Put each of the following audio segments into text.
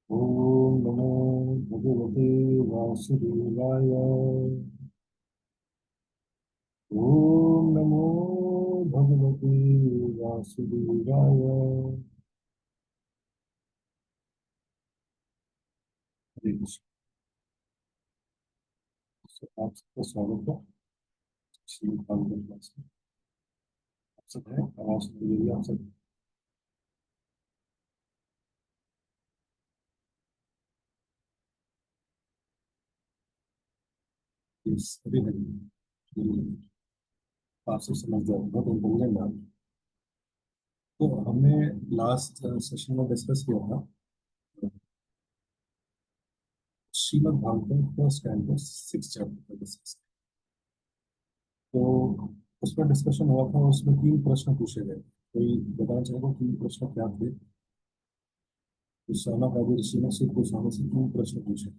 ओम नमो भगवते वासुदेवाय। ओम नमो भगवते वासुदेवाय। हरे कृष्ण। आप सबका स्वागत है श्री कांग्रेस क्लास में। आप सब है, आवाज सुन रही है आप सब? इस अभी नहीं। आप सब समझदार, बहुत इंटेलिजेंट आप। तो हमने लास्ट सेशन में डिस्कस किया था Shrimad Bhagavatam first canto six chapter का डिस्कस। तो उसमें डिस्कशन हुआ था, उसमें तीन प्रश्न पूछे गए। कोई बताना चाहेगा तीन प्रश्न क्या थे? तो शौनक आदि ऋषि ने शिव गोस्वामी से तीन प्रश्न पूछे।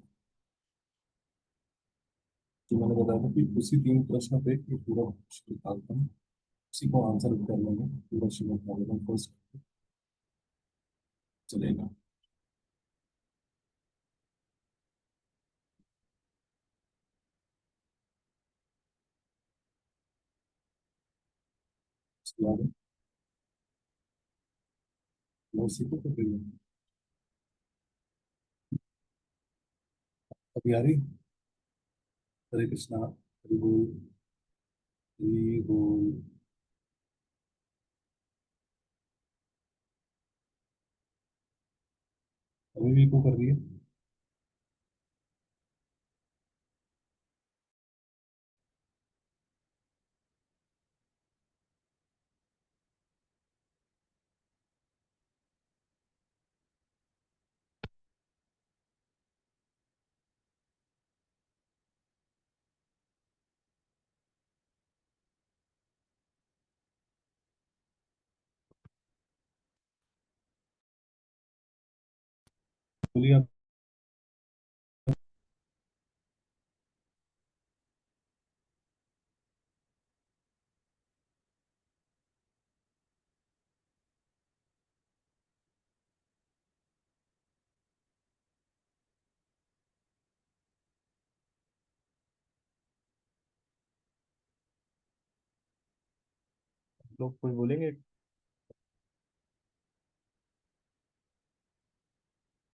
जो मैंने बताया था कि उसी तीन प्रश्न पे एक पूरा श्रीमद् भागवतम, उसी को आंसर करने में पूरा श्रीमद् भागवतम फर्स्ट चलेगा। उसके बाद मैं उसी को कर रही हूँ। अभी आ रही? हरे कृष्णा, हरि बोल, हरि बोल। अभी भी को कर रही है? बोलिए आप। लोग कोई बोलेंगे?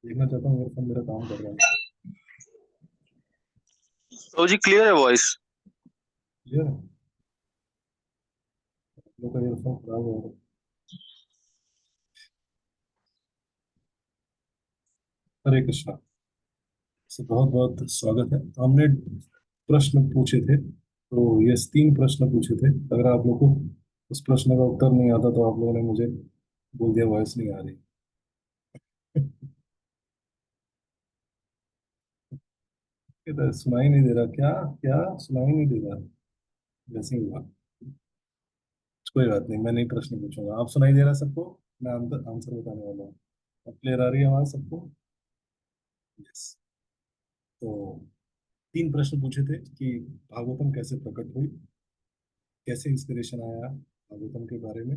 देखना चाहता हूँ मेरे फोन मेरा काम कर रहा है। तो जी क्लियर है वॉइस। क्लियर है? लोग का ईयरफोन खराब हो रहा है। हरे कृष्णा। से बहुत बहुत स्वागत है। तो हमने प्रश्न पूछे थे, तो ये तीन प्रश्न पूछे थे। अगर आप लोगों को उस प्रश्न का उत्तर नहीं आता तो आप लोगों ने मुझे बोल दिया वॉइस नहीं आ रही। इधर सुनाई नहीं दे रहा क्या? क्या सुनाई नहीं दे रहा? वैसे ही हुआ। कोई बात नहीं, मैं नहीं प्रश्न पूछूंगा। आप सुनाई दे रहा है सबको? मैं आंसर आंसर बताने वाला हूँ। अब क्लियर आ रही है आवाज सबको? यस। तो तीन प्रश्न पूछे थे कि भागवतम कैसे प्रकट हुई, कैसे इंस्पिरेशन आया भागवतम के बारे में,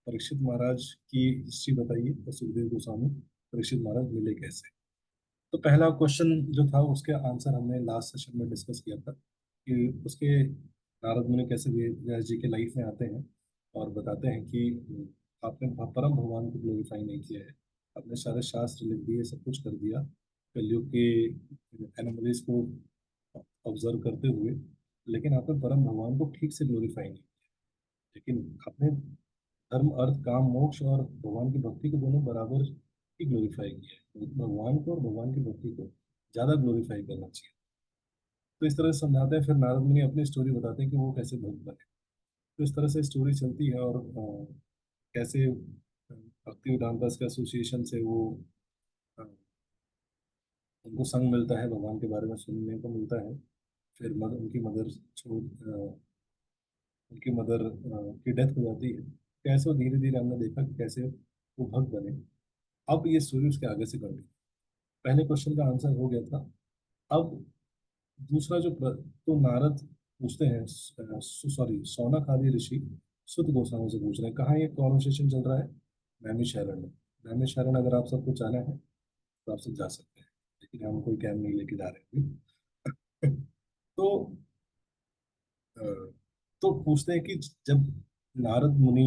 परीक्षित महाराज की हिस्ट्री बताइए, और सुखदेव गोस्वामी परीक्षित महाराज मिले कैसे। तो पहला क्वेश्चन जो था उसके आंसर हमने लास्ट सेशन में डिस्कस किया था कि उसके नारद मुनि कैसे व्यास जी के लाइफ में आते हैं और बताते हैं कि आपने परम भगवान को ग्लोरीफाई नहीं किया है। आपने सारे शास्त्र लिख दिए, सब कुछ कर दिया, कलयुग के एनोमलीज को ऑब्जर्व करते हुए, लेकिन आपने परम भगवान को ठीक से ग्लोरीफाई नहीं किया। लेकिन आपने धर्म अर्थ काम मोक्ष और भगवान की भक्ति को दोनों बराबर ही ग्लोरीफाई किया है। तो भगवान को और भगवान की भक्ति को ज्यादा ग्लोरीफाई करना चाहिए। तो इस तरह से समझाते हैं, फिर नारद मुनि अपनी स्टोरी बताते हैं कि वो कैसे भक्त बने। तो इस तरह से स्टोरी चलती है, और कैसे भक्ति वेदांता के एसोसिएशन से वो अ, उनको संग मिलता है, भगवान के बारे में सुनने को मिलता है। फिर उनकी मदर छोड़ उनकी मदर की डेथ हो जाती है। कैसे वो धीरे धीरे हमने देखा कि कैसे वो भक्त बने। अब ये स्टोरी उसके आगे से कंटिन्यू। पहले क्वेश्चन का आंसर हो गया था। अब दूसरा तो नारद पूछते हैं, सॉरी, सौनक आदि ऋषि सुत गोस्वामी से पूछ रहे हैं, कहाँ ये कॉन्वर्सेशन चल रहा है? नैमिषारण्य में। नैमिषारण्य अगर आप सबको जाना है तो आप सब जा सकते हैं, लेकिन हम कोई कैम नहीं लेके जा रहे हैं। तो अ, तो पूछते हैं कि जब नारद मुनि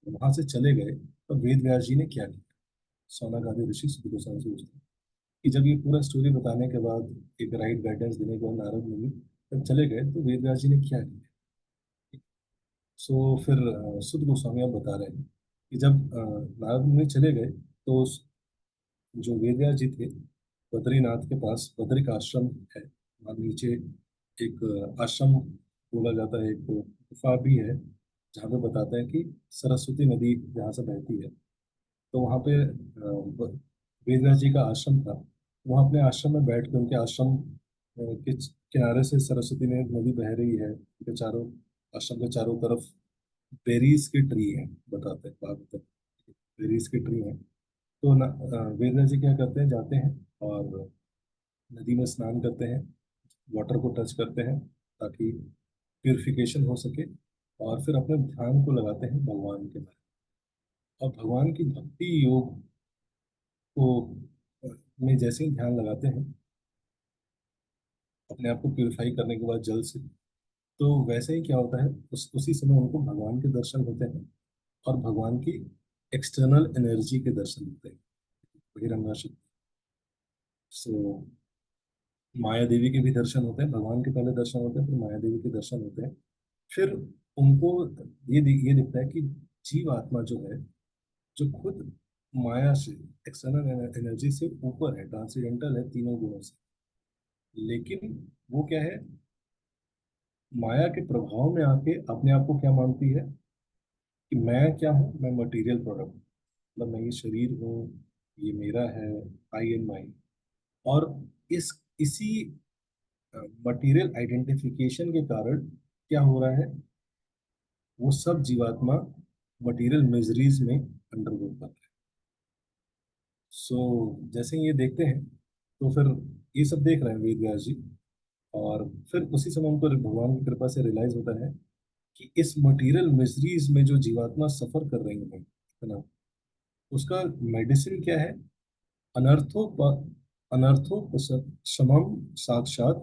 वहां से चले गए तो वेद व्यास जी ने क्या किया। सौनकादि ऋषि सुध गोस्वामी से पूछते हैं कि जब ये पूरा स्टोरी बताने के बाद, एक राइट गाइडेंस देने के बाद नारद मुनि जब चले गए तो वेद व्यास जी ने क्या किया। सो फिर सुध गोस्वामी आप बता रहे हैं कि जब नारद मुनि चले गए तो जो वेद व्यास जी थे, बद्रीनाथ के पास बद्रिक आश्रम है, वहाँ नीचे एक आश्रम बोला जाता है, एक गुफा भी है जहाँ पे बताते हैं कि सरस्वती नदी जहाँ से बहती है। तो वहाँ पे वेद व्यास जी का आश्रम था। वहाँ अपने आश्रम में बैठ के, उनके आश्रम के किनारे से सरस्वती नदी बह रही है, उनके चारों, आश्रम के चारों तरफ बेरीज के ट्री हैं, बताते हैं बात तक, बेरीज के ट्री हैं। तो वेद व्यास जी क्या करते हैं, जाते हैं और नदी में स्नान करते हैं, वाटर को टच करते हैं ताकि प्यूरिफिकेशन हो सके, और फिर अपने ध्यान को लगाते हैं भगवान के बारे में। और भगवान की भक्ति योग को में जैसे ही ध्यान लगाते हैं अपने आप को प्यूरिफाई करने के बाद जल से, तो वैसे ही क्या होता है, उसी समय उनको भगवान के दर्शन होते हैं, और भगवान की एक्सटर्नल एनर्जी के दर्शन होते हैं, बहिरंगा शक्ति। सो माया देवी के भी दर्शन होते हैं, भगवान के पहले दर्शन होते हैं, फिर माया देवी के दर्शन होते हैं। फिर उनको ये दिखता है कि जीव आत्मा जो है, जो खुद माया से, एक्सटर्नल एनर्जी से ऊपर है, ट्रांसेंडेंटल है तीनों गुणों से, लेकिन वो क्या है, माया के प्रभाव में आके अपने आप को क्या मानती है कि मैं क्या हूँ, मैं मटेरियल प्रोडक्ट, मतलब मैं ये शरीर हूँ, ये मेरा है, आई एंड माई। और इसी मटेरियल आइडेंटिफिकेशन के कारण क्या हो रहा है, वो सब जीवात्मा मटेरियल मिजरीज में अंडरगो कर रहे हैं। सो जैसे ही ये देखते हैं तो फिर ये सब देख रहे हैं वेद व्यास जी, और फिर उसी समय उनको भगवान की कृपा से रियलाइज होता है कि इस मटेरियल मिजरीज में जो जीवात्मा सफर कर रही है, है ना, उसका मेडिसिन क्या है, अनर्थो अनर्थो समम साक्षात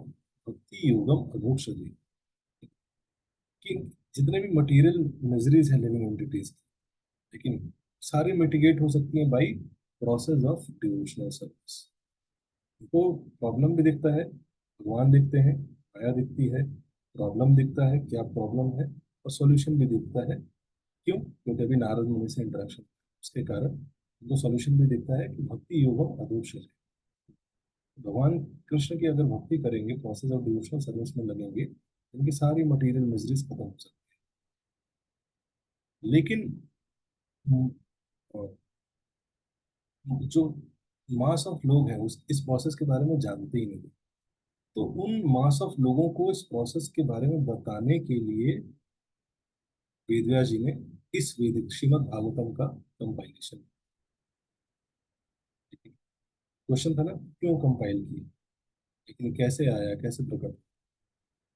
भक्ति योगम अधोक्षजे। कि जितने भी मटेरियल मिजरीज हैं लिविंग एंटिटीज की, लेकिन सारी मिटिगेट हो सकती हैं by process of devotional service. उनको प्रॉब्लम भी दिखता है, भगवान दिखते हैं, माया दिखती है, प्रॉब्लम दिखता है क्या प्रॉब्लम है, और सॉल्यूशन भी दिखता है। क्यों? क्योंकि अभी नारद मुनि से इंटरेक्शन, उसके कारण उनको सॉल्यूशन भी दिखता है कि भक्ति योगम अदोष है। भगवान कृष्ण की अगर भक्ति करेंगे, प्रोसेस ऑफ डिवोशनल सर्विस में लगेंगे, इनकी सारी मटेरियल मिजरीज खत्म हो सकती है। लेकिन जो मास ऑफ लोग हैं उस इस प्रोसेस के बारे में जानते ही नहीं। तो उन मास ऑफ लोगों को इस प्रोसेस के बारे में बताने के लिए वेदव्यास जी ने इस वेदिक श्रीमद् भागवतम का कंपाइलेशन। क्वेश्चन था ना, क्यों कंपाइल किया, लेकिन कैसे आया, कैसे प्रकट।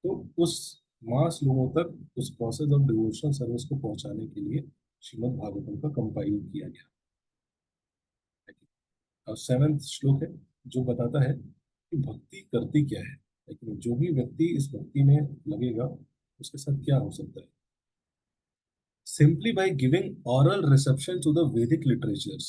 तो उस मास लोगों तक उस प्रोसेस ऑफ डिवोशनल सर्विस को पहुंचाने के लिए श्रीमद् भागवतम का कंपाइल किया गया। और सेवेंथ श्लोक है जो बताता है कि भक्ति करती क्या है, लेकिन जो भी व्यक्ति इस भक्ति में लगेगा उसके साथ क्या हो सकता है। Simply by giving aural reception to the Vedic literatures,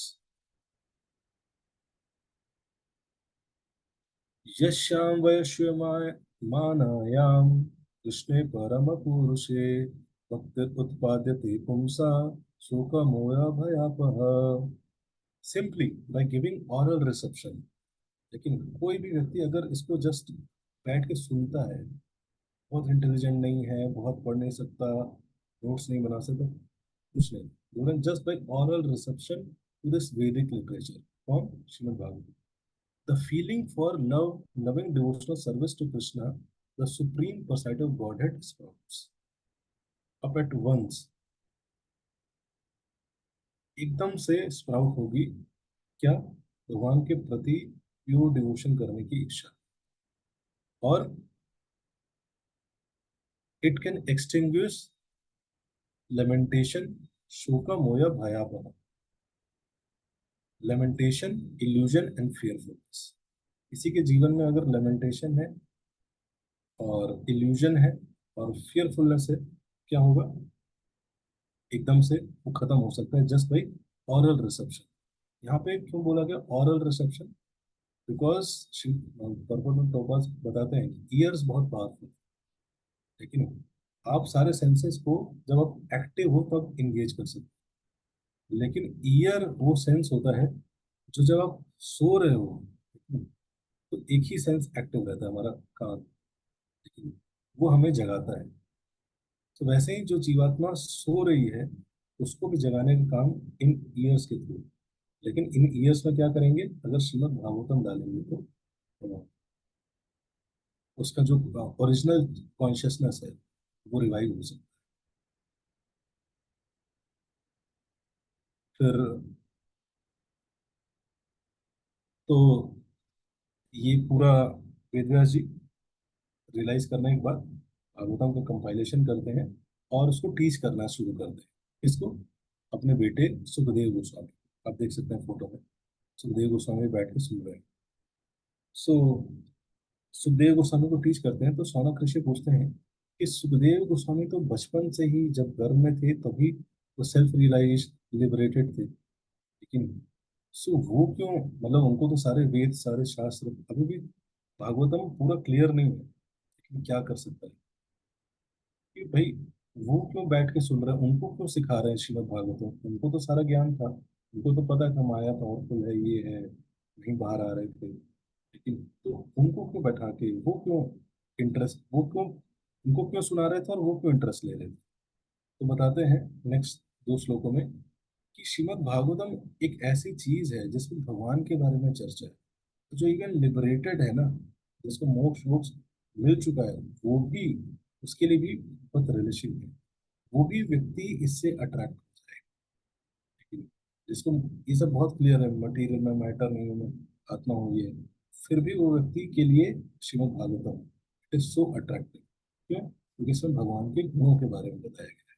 यश्याम वैश्यमाय मानायाम कृष्णे परम पुरुषे भक्ति उत्पाद्यते पुंसा शोकमोह भयापह। Simply by giving aural reception, लेकिन कोई भी व्यक्ति अगर इसको जस्ट बैठ के सुनता है, बहुत इंटेलिजेंट नहीं है, बहुत पढ़ नहीं सकता, नोट्स नहीं बना सकता, कुछ नहीं, just by aural reception to this Vedic literature from Shrimad Bhagavat, the feeling for love, loving devotional service to Krishna, the supreme personality of Godhead sprouts up at once. एकदम से स्प्राउट होगी क्या, भगवान के प्रति प्योर डिवोशन करने की इच्छा, और इट कैन एक्सटिंग्विश लेमेंटेशन शोका मोया भयापह। Lamentation, illusion and fearfulness. किसी के जीवन में अगर लेमेंटेशन है और इल्यूजन है और फियरफुलनेस है, क्या होगा? एकदम से वो खत्म हो सकता है जस्ट बाई ऑरल रिसेप्शन। यहाँ पे क्यों बोला गया ऑरल रिसेप्शन? बिकॉज परपोटल टोपाज बताते हैं कि ईयर्स बहुत पावरफुल, लेकिन आप सारे सेंसेस को जब आप एक्टिव हो तब इंगेज कर सकते हो, लेकिन ईयर वो सेंस होता है जो जब आप सो रहे हो, तो एक ही सेंस एक्टिव रहता है, हमारा कान, लेकिन वो हमें जगाता है। तो वैसे ही जो जीवात्मा सो रही है, उसको भी जगाने का काम इन ईयर्स के थ्रू। लेकिन इन ईयर्स में क्या करेंगे? अगर श्रीमद् भागवतम डालेंगे तो उसका जो ओरिजिनल कॉन्शियसनेस है वो रिवाइव हो सकता है। फिर तो ये पूरा वेदव्यास जी रियलाइज करने के बाद भागवतम का कंपाइलेशन करते हैं और उसको टीच करना शुरू करते हैं। इसको अपने बेटे सुखदेव गोस्वामी, आप देख सकते हैं फोटो में, सुखदेव गोस्वामी बैठ के सुन रहे हैं। सो सुखदेव गोस्वामी को टीच करते हैं, तो सौनक ऋषि पूछते हैं कि सुखदेव गोस्वामी तो बचपन से ही जब गर्भ में थे तभी वो सेल्फ रियलाइज लिबरेटेड थे, लेकिन सो वो क्यों, मतलब उनको तो सारे वेद सारे शास्त्र अभी भी भागवतम पूरा क्लियर नहीं है, लेकिन क्या कर सकता है कि भाई वो क्यों बैठ के सुन रहे हैं, उनको क्यों सिखा रहे हैं श्रीमद् भागवतम? उनको तो सारा ज्ञान था, उनको तो पता था माया पावरफुल है, ये है, नहीं बाहर आ रहे थे, लेकिन तो उनको क्यों बैठा के, वो क्यों इंटरेस्ट, वो क्यों उनको क्यों सुना रहे थे और वो क्यों इंटरेस्ट ले रहे थे? तो बताते हैं नेक्स्ट दो श्लोकों में कि श्रीमद् भागवतम एक ऐसी चीज है जिसमें भगवान के बारे में चर्चा है, जो इवन लिबरेटेड है ना, जिसको मोक्ष मोक्ष मिल चुका है, वो भी, उसके लिए भी बहुत रिलेशन है, वो भी व्यक्ति इससे अट्रैक्ट हो जाएगा। जिसको ये सब बहुत क्लियर है, मटेरियल में मैटर नहीं हूँ मैं, आत्मा हूँ ये, फिर भी वो व्यक्ति के लिए Shrimad Bhagavatam it is so attractive. क्यों? क्योंकि इसमें भगवान के गुणों के बारे में बताया गया है।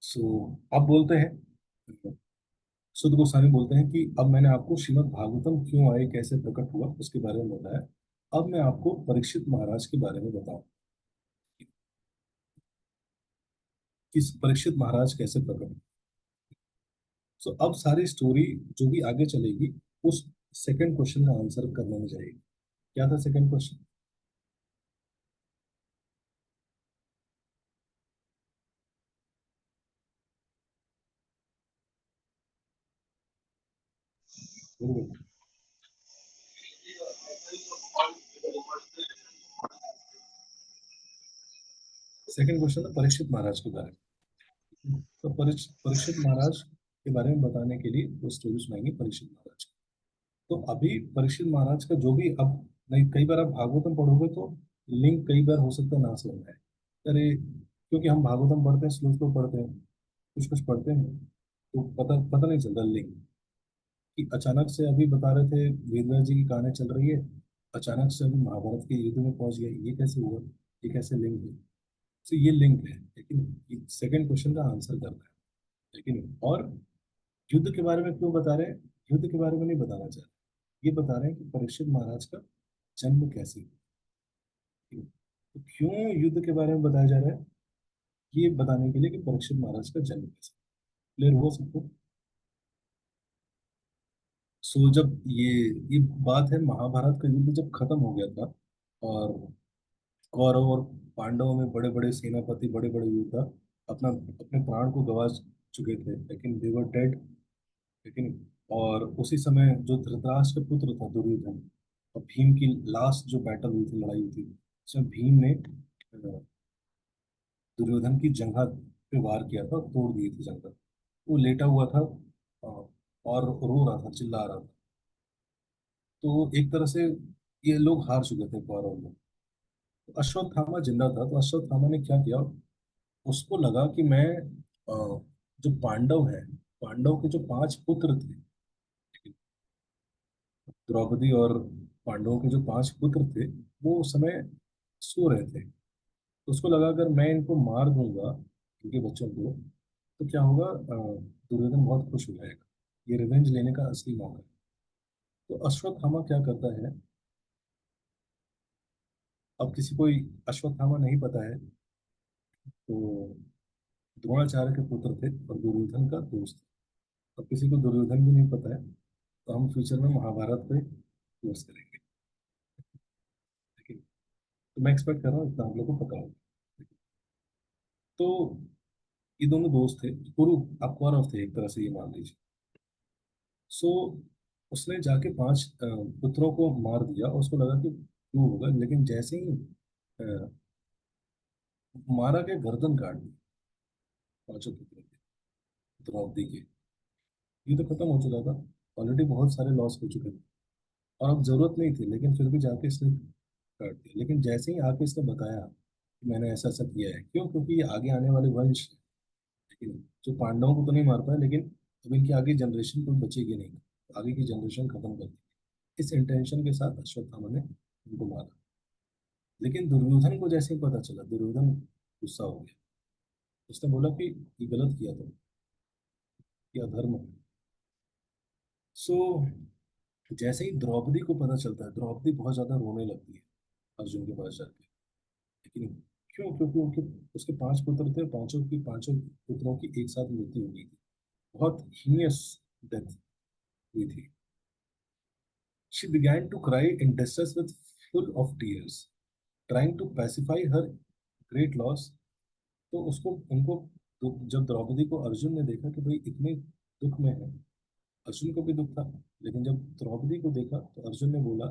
सो अब बोलते हैं, सुद गोस्वामी बोलते हैं कि अब मैंने आपको श्रीमद् भागवतम क्यों आए, कैसे प्रकट हुआ, उसके बारे में बताया। अब मैं आपको परीक्षित महाराज के बारे में बताऊं कि परीक्षित महाराज कैसे प्रकट हुए। सो अब सारी स्टोरी जो भी आगे चलेगी उस सेकंड क्वेश्चन का आंसर करने में जाएगी। क्या था सेकंड क्वेश्चन? सेकंड क्वेश्चन था परीक्षित महाराज के बारे में। तो परीक्षित महाराज के बारे में बताने के लिए वो स्टोरी सुनाएंगे परीक्षित महाराज की। तो अभी परीक्षित महाराज का जो भी, अब नहीं, कई बार आप भागवतम पढ़ोगे तो लिंक कई बार हो सकता है ना समझ में आए। अरे, क्योंकि हम भागवतम पढ़ते हैं, स्लो स्लो पढ़ते हैं, कुछ कुछ पढ़ते हैं, तो पता पता नहीं चलता लिंक, कि अचानक से अभी बता रहे थे वेदव्यास जी की कहानी चल रही है, अचानक से अभी महाभारत के युद्ध में पहुंच गया, ये कैसे हुआ, ये कैसे लिंक है? तो ये लिंक है, लेकिन सेकंड क्वेश्चन का आंसर करना है। लेकिन और युद्ध के बारे में क्यों बता रहे हैं? युद्ध के बारे में नहीं बताना चाह रहे, ये बता रहे हैं कि परीक्षित महाराज का जन्म कैसे हुआ। तो क्यों युद्ध के बारे में बताया जा रहा है? ये बताने के लिए कि परीक्षित महाराज का जन्म कैसे, क्लियर हो सबको? सो जब ये बात है, महाभारत का युद्ध जब खत्म हो गया था और कौरव और पांडवों में बड़े बड़े सेनापति, बड़े बड़े योद्धा अपना अपने प्राण को गंवा चुके थे, लेकिन दे वर डेड, लेकिन और उसी समय जो धृतराष्ट्र का पुत्र था दुर्योधन, और भीम की लास्ट जो बैटल हुई थी, लड़ाई हुई थी, उसमें भीम ने दुर्योधन की जंघा पे वार किया था, तोड़ दी थी जंघा। वो लेटा हुआ था और रो रहा था, चिल्ला रहा था। तो एक तरह से ये लोग हार चुके थे, कौरव लोग। तो अश्वत्थामा जिंदा था, तो अश्वत्थामा ने क्या किया, उसको लगा कि मैं जो पांडव है, पांडव के जो पांच पुत्र थे, द्रौपदी और पांडवों के जो पांच पुत्र थे, वो उस समय सो रहे थे। तो उसको लगा अगर मैं इनको मार दूंगा, इनके बच्चों को, तो क्या होगा, दुर्योधन बहुत खुश हो जाएगा। ये रिवेंज लेने का असली मौका है। तो अश्वत्थामा क्या करता है, अब किसी को अश्वत्थामा नहीं पता है, तो द्रोणाचार्य के पुत्र थे और दुर्योधन का दोस्त। अब किसी को दुर्योधन भी नहीं पता है, तो हम फ्यूचर में महाभारत पे कोर्स करेंगे, ठीक है। तो मैं एक्सपेक्ट कर रहा हूँ इतना आप लोगों को पता होगा। तो ये दोनों दोस्त थे, कुरु आप कौरव थे एक तरह से, ये मान लीजिए। सो उसने जाके 5 पुत्रों को मार दिया और उसको लगा कि क्यों होगा, लेकिन जैसे ही मारा के गर्दन काट दी 5 पुत्रों की, द्रौपदी की। ये तो खत्म हो चुका था, ऑलरेडी बहुत सारे लॉस हो चुके थे और अब जरूरत नहीं थी, लेकिन फिर भी जाके इसने काट दिया। लेकिन जैसे ही आके इसने बताया कि मैंने ऐसा ऐसा किया है, क्यों, क्योंकि ये आगे आने वाले वंश है, लेकिन जो पांडवों को तो नहीं मार पाया, लेकिन अब इनकी आगे जनरेशन कोई बचेगी नहीं, आगे की जनरेशन खत्म कर दी। इस इंटेंशन के साथ अश्वत्थामा ने उनको मारा। लेकिन दुर्योधन को जैसे ही पता चला, दुर्योधन गुस्सा हो गया। उसने बोला कि ये गलत किया तुम, ये अधर्म है। सो जैसे ही द्रौपदी को पता चलता है, द्रौपदी बहुत ज्यादा रोने लगती है अर्जुन के पास जाके। लेकिन क्यों, क्योंकि उनके उसके 5 पुत्र थे, पांचों की पांचों पुत्रों की एक साथ मृत्यु हो गई थी, बहुत हीनियस डेथ हुई थी। She began to cry in distress with full of tears, trying to pacify her great loss. तो उसको उनको जब द्रौपदी को अर्जुन ने देखा कि भाई इतने दुख में है, अर्जुन को भी दुख था, लेकिन जब द्रौपदी को देखा तो अर्जुन ने बोला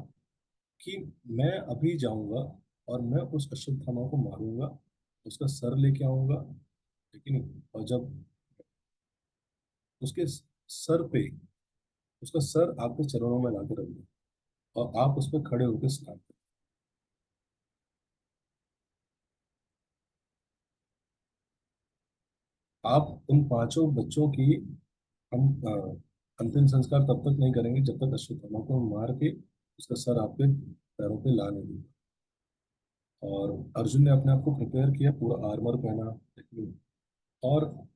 कि मैं अभी जाऊंगा और मैं उस अश्वत्थामा को मारूंगा, उसका सर लेके आऊंगा, लेकिन और जब उसके सर पे, उसका सर आपके चरणों में लाके रख दूं और आप उस पर खड़े होकर स्नान करें। आप उन 5 बच्चों की, हम अंतिम संस्कार तब तक नहीं करेंगे जब तक अश्वत्थामा को मार के उसका सर आपके पैरों पे ला नहीं देगा। और अर्जुन ने अपने आप को प्रिपेयर किया, पूरा आर्मर पहना, और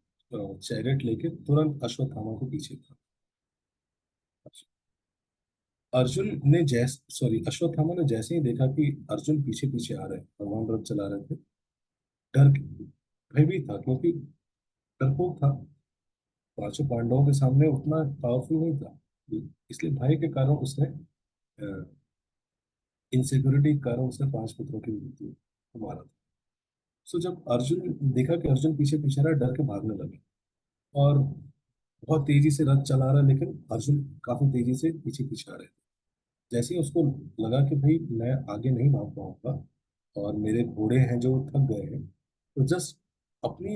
चैरेट लेके तुरंत अश्वत्थामा को पीछे था। अर्जुन ने जैसे सॉरी अश्वत्थामा ने जैसे ही देखा कि अर्जुन पीछे पीछे आ रहे हैं, भगवान रथ चला रहे थे, डर भयभीत था, क्योंकि डरपोक था, 5 पांडवों के सामने उतना पावरफुल नहीं था। इसलिए भय के कारण उसने, इनसिक्योरिटी के कारण उसने 5 पुत्रों की मृत्यु को मारा था। सो जब अर्जुन देखा कि अर्जुन पीछे पीछे रहा, डर के भागने लगे और बहुत तेजी से रथ चला रहा है, लेकिन अर्जुन काफी तेजी से पीछे पीछे आ रहे थे। जैसे ही उसको लगा कि भाई मैं आगे नहीं भाग पाऊंगा और मेरे घोड़े हैं जो थक गए हैं, तो जस्ट अपनी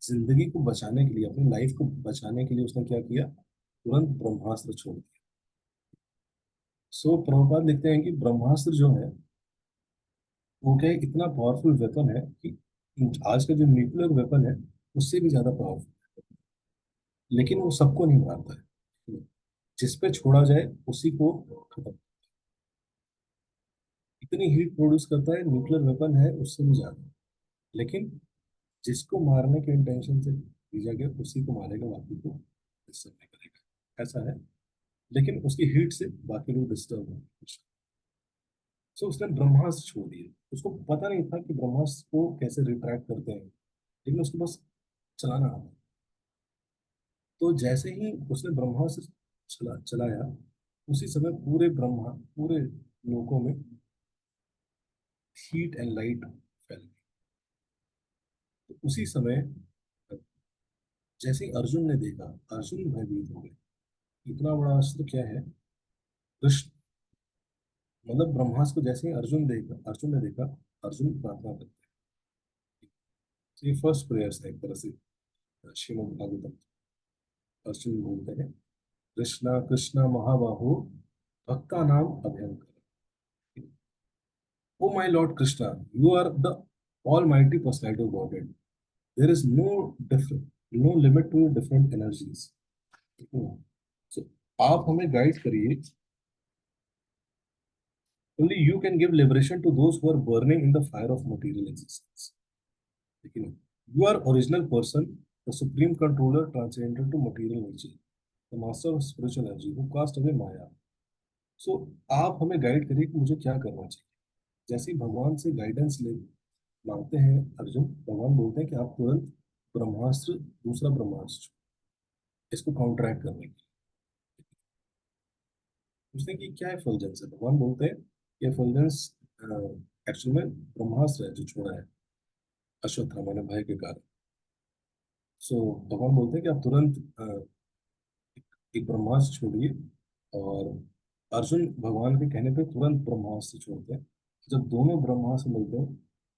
जिंदगी को बचाने के लिए, अपनी लाइफ को बचाने के लिए उसने क्या किया, तुरंत ब्रह्मास्त्र छोड़ दिया। सो प्रभुपाद लिखते हैं कि ब्रह्मास्त्र जो है वो क्या है, इतना पावरफुल वेपन है कि आज का जो न्यूक्लियर वेपन है उससे भी ज्यादा पावरफुल, लेकिन वो सबको नहीं मारता है। जिस पे छोड़ा जाए उसी को खत्म, इतनी हीट प्रोड्यूस करता है, न्यूक्लियर वेपन है उससे भी ज्यादा। लेकिन जिसको मारने के इंटेंशन से भेजा गया उसी को मारेगा, बाकी को डिस्टर्ब नहीं करेगा, ऐसा है। लेकिन उसकी हीट से बाकी लोग डिस्टर्ब होंगे। सो उसने ब्रह्मास्त्र छोड़ दिया, उसको पता नहीं था कि ब्रह्मास्त्र को कैसे रिट्रैक्ट करते हैं, लेकिन उसको बस चलाना आता। तो जैसे ही उसने ब्रह्मास्त्र चलाया, उसी समय पूरे ब्रह्मा, पूरे लोकों में हीट एंड लाइट फैल गई। तो उसी समय जैसे ही अर्जुन ने देखा, अर्जुन भयभीत हो गए, इतना बड़ा अस्त्र क्या है। कृष्ण, मतलब ब्रह्मास्त्र को जैसे ही अर्जुन ने देखा, अर्जुन प्रार्थना करते हैं। तो ये फर्स्ट प्रेयर्स है एक तरह से श्रीमद् भागवतम। अर्जुन बोलते हैं, कृष्णा कृष्णा महाबाहो भक्ता नाम अभयंकर। O my Lord Krishna, you are the almighty personality of Godhead, there is no limit to different energies. So, आप हमें गाइड करिए। Only you can give liberation to those who are burning in the fire of material existence. लेकिन you are original person, the supreme controller transcendental to material nature. The master of spiritual energy who cast away maya. So आप हमें guide करिए कि मुझे क्या करना चाहिए। जैसे ही भगवान से गाइडेंस ले मांगते हैं अर्जुन, भगवान बोलते हैं कि आप तुरंत ब्रह्मास्त्र, दूसरा ब्रह्मास्त्र, इसको काउंटरैक्ट करने की पूछते हैं कि क्या है फुलजेंस है। भगवान बोलते हैं ये फुलजेंस एक्चुअल में ब्रह्मास्त्र है जो छोड़ा है अश्वत्थामा ने भय के कारण। सो भगवान बोलते हैं कि आप तुरंत एक ब्रह्मास्त्र छोड़िए। और अर्जुन भगवान के कहने पे तुरंत ब्रह्मास्त्र छोड़ते हैं। जब दोनों ब्रह्मास्त्र मिलते हैं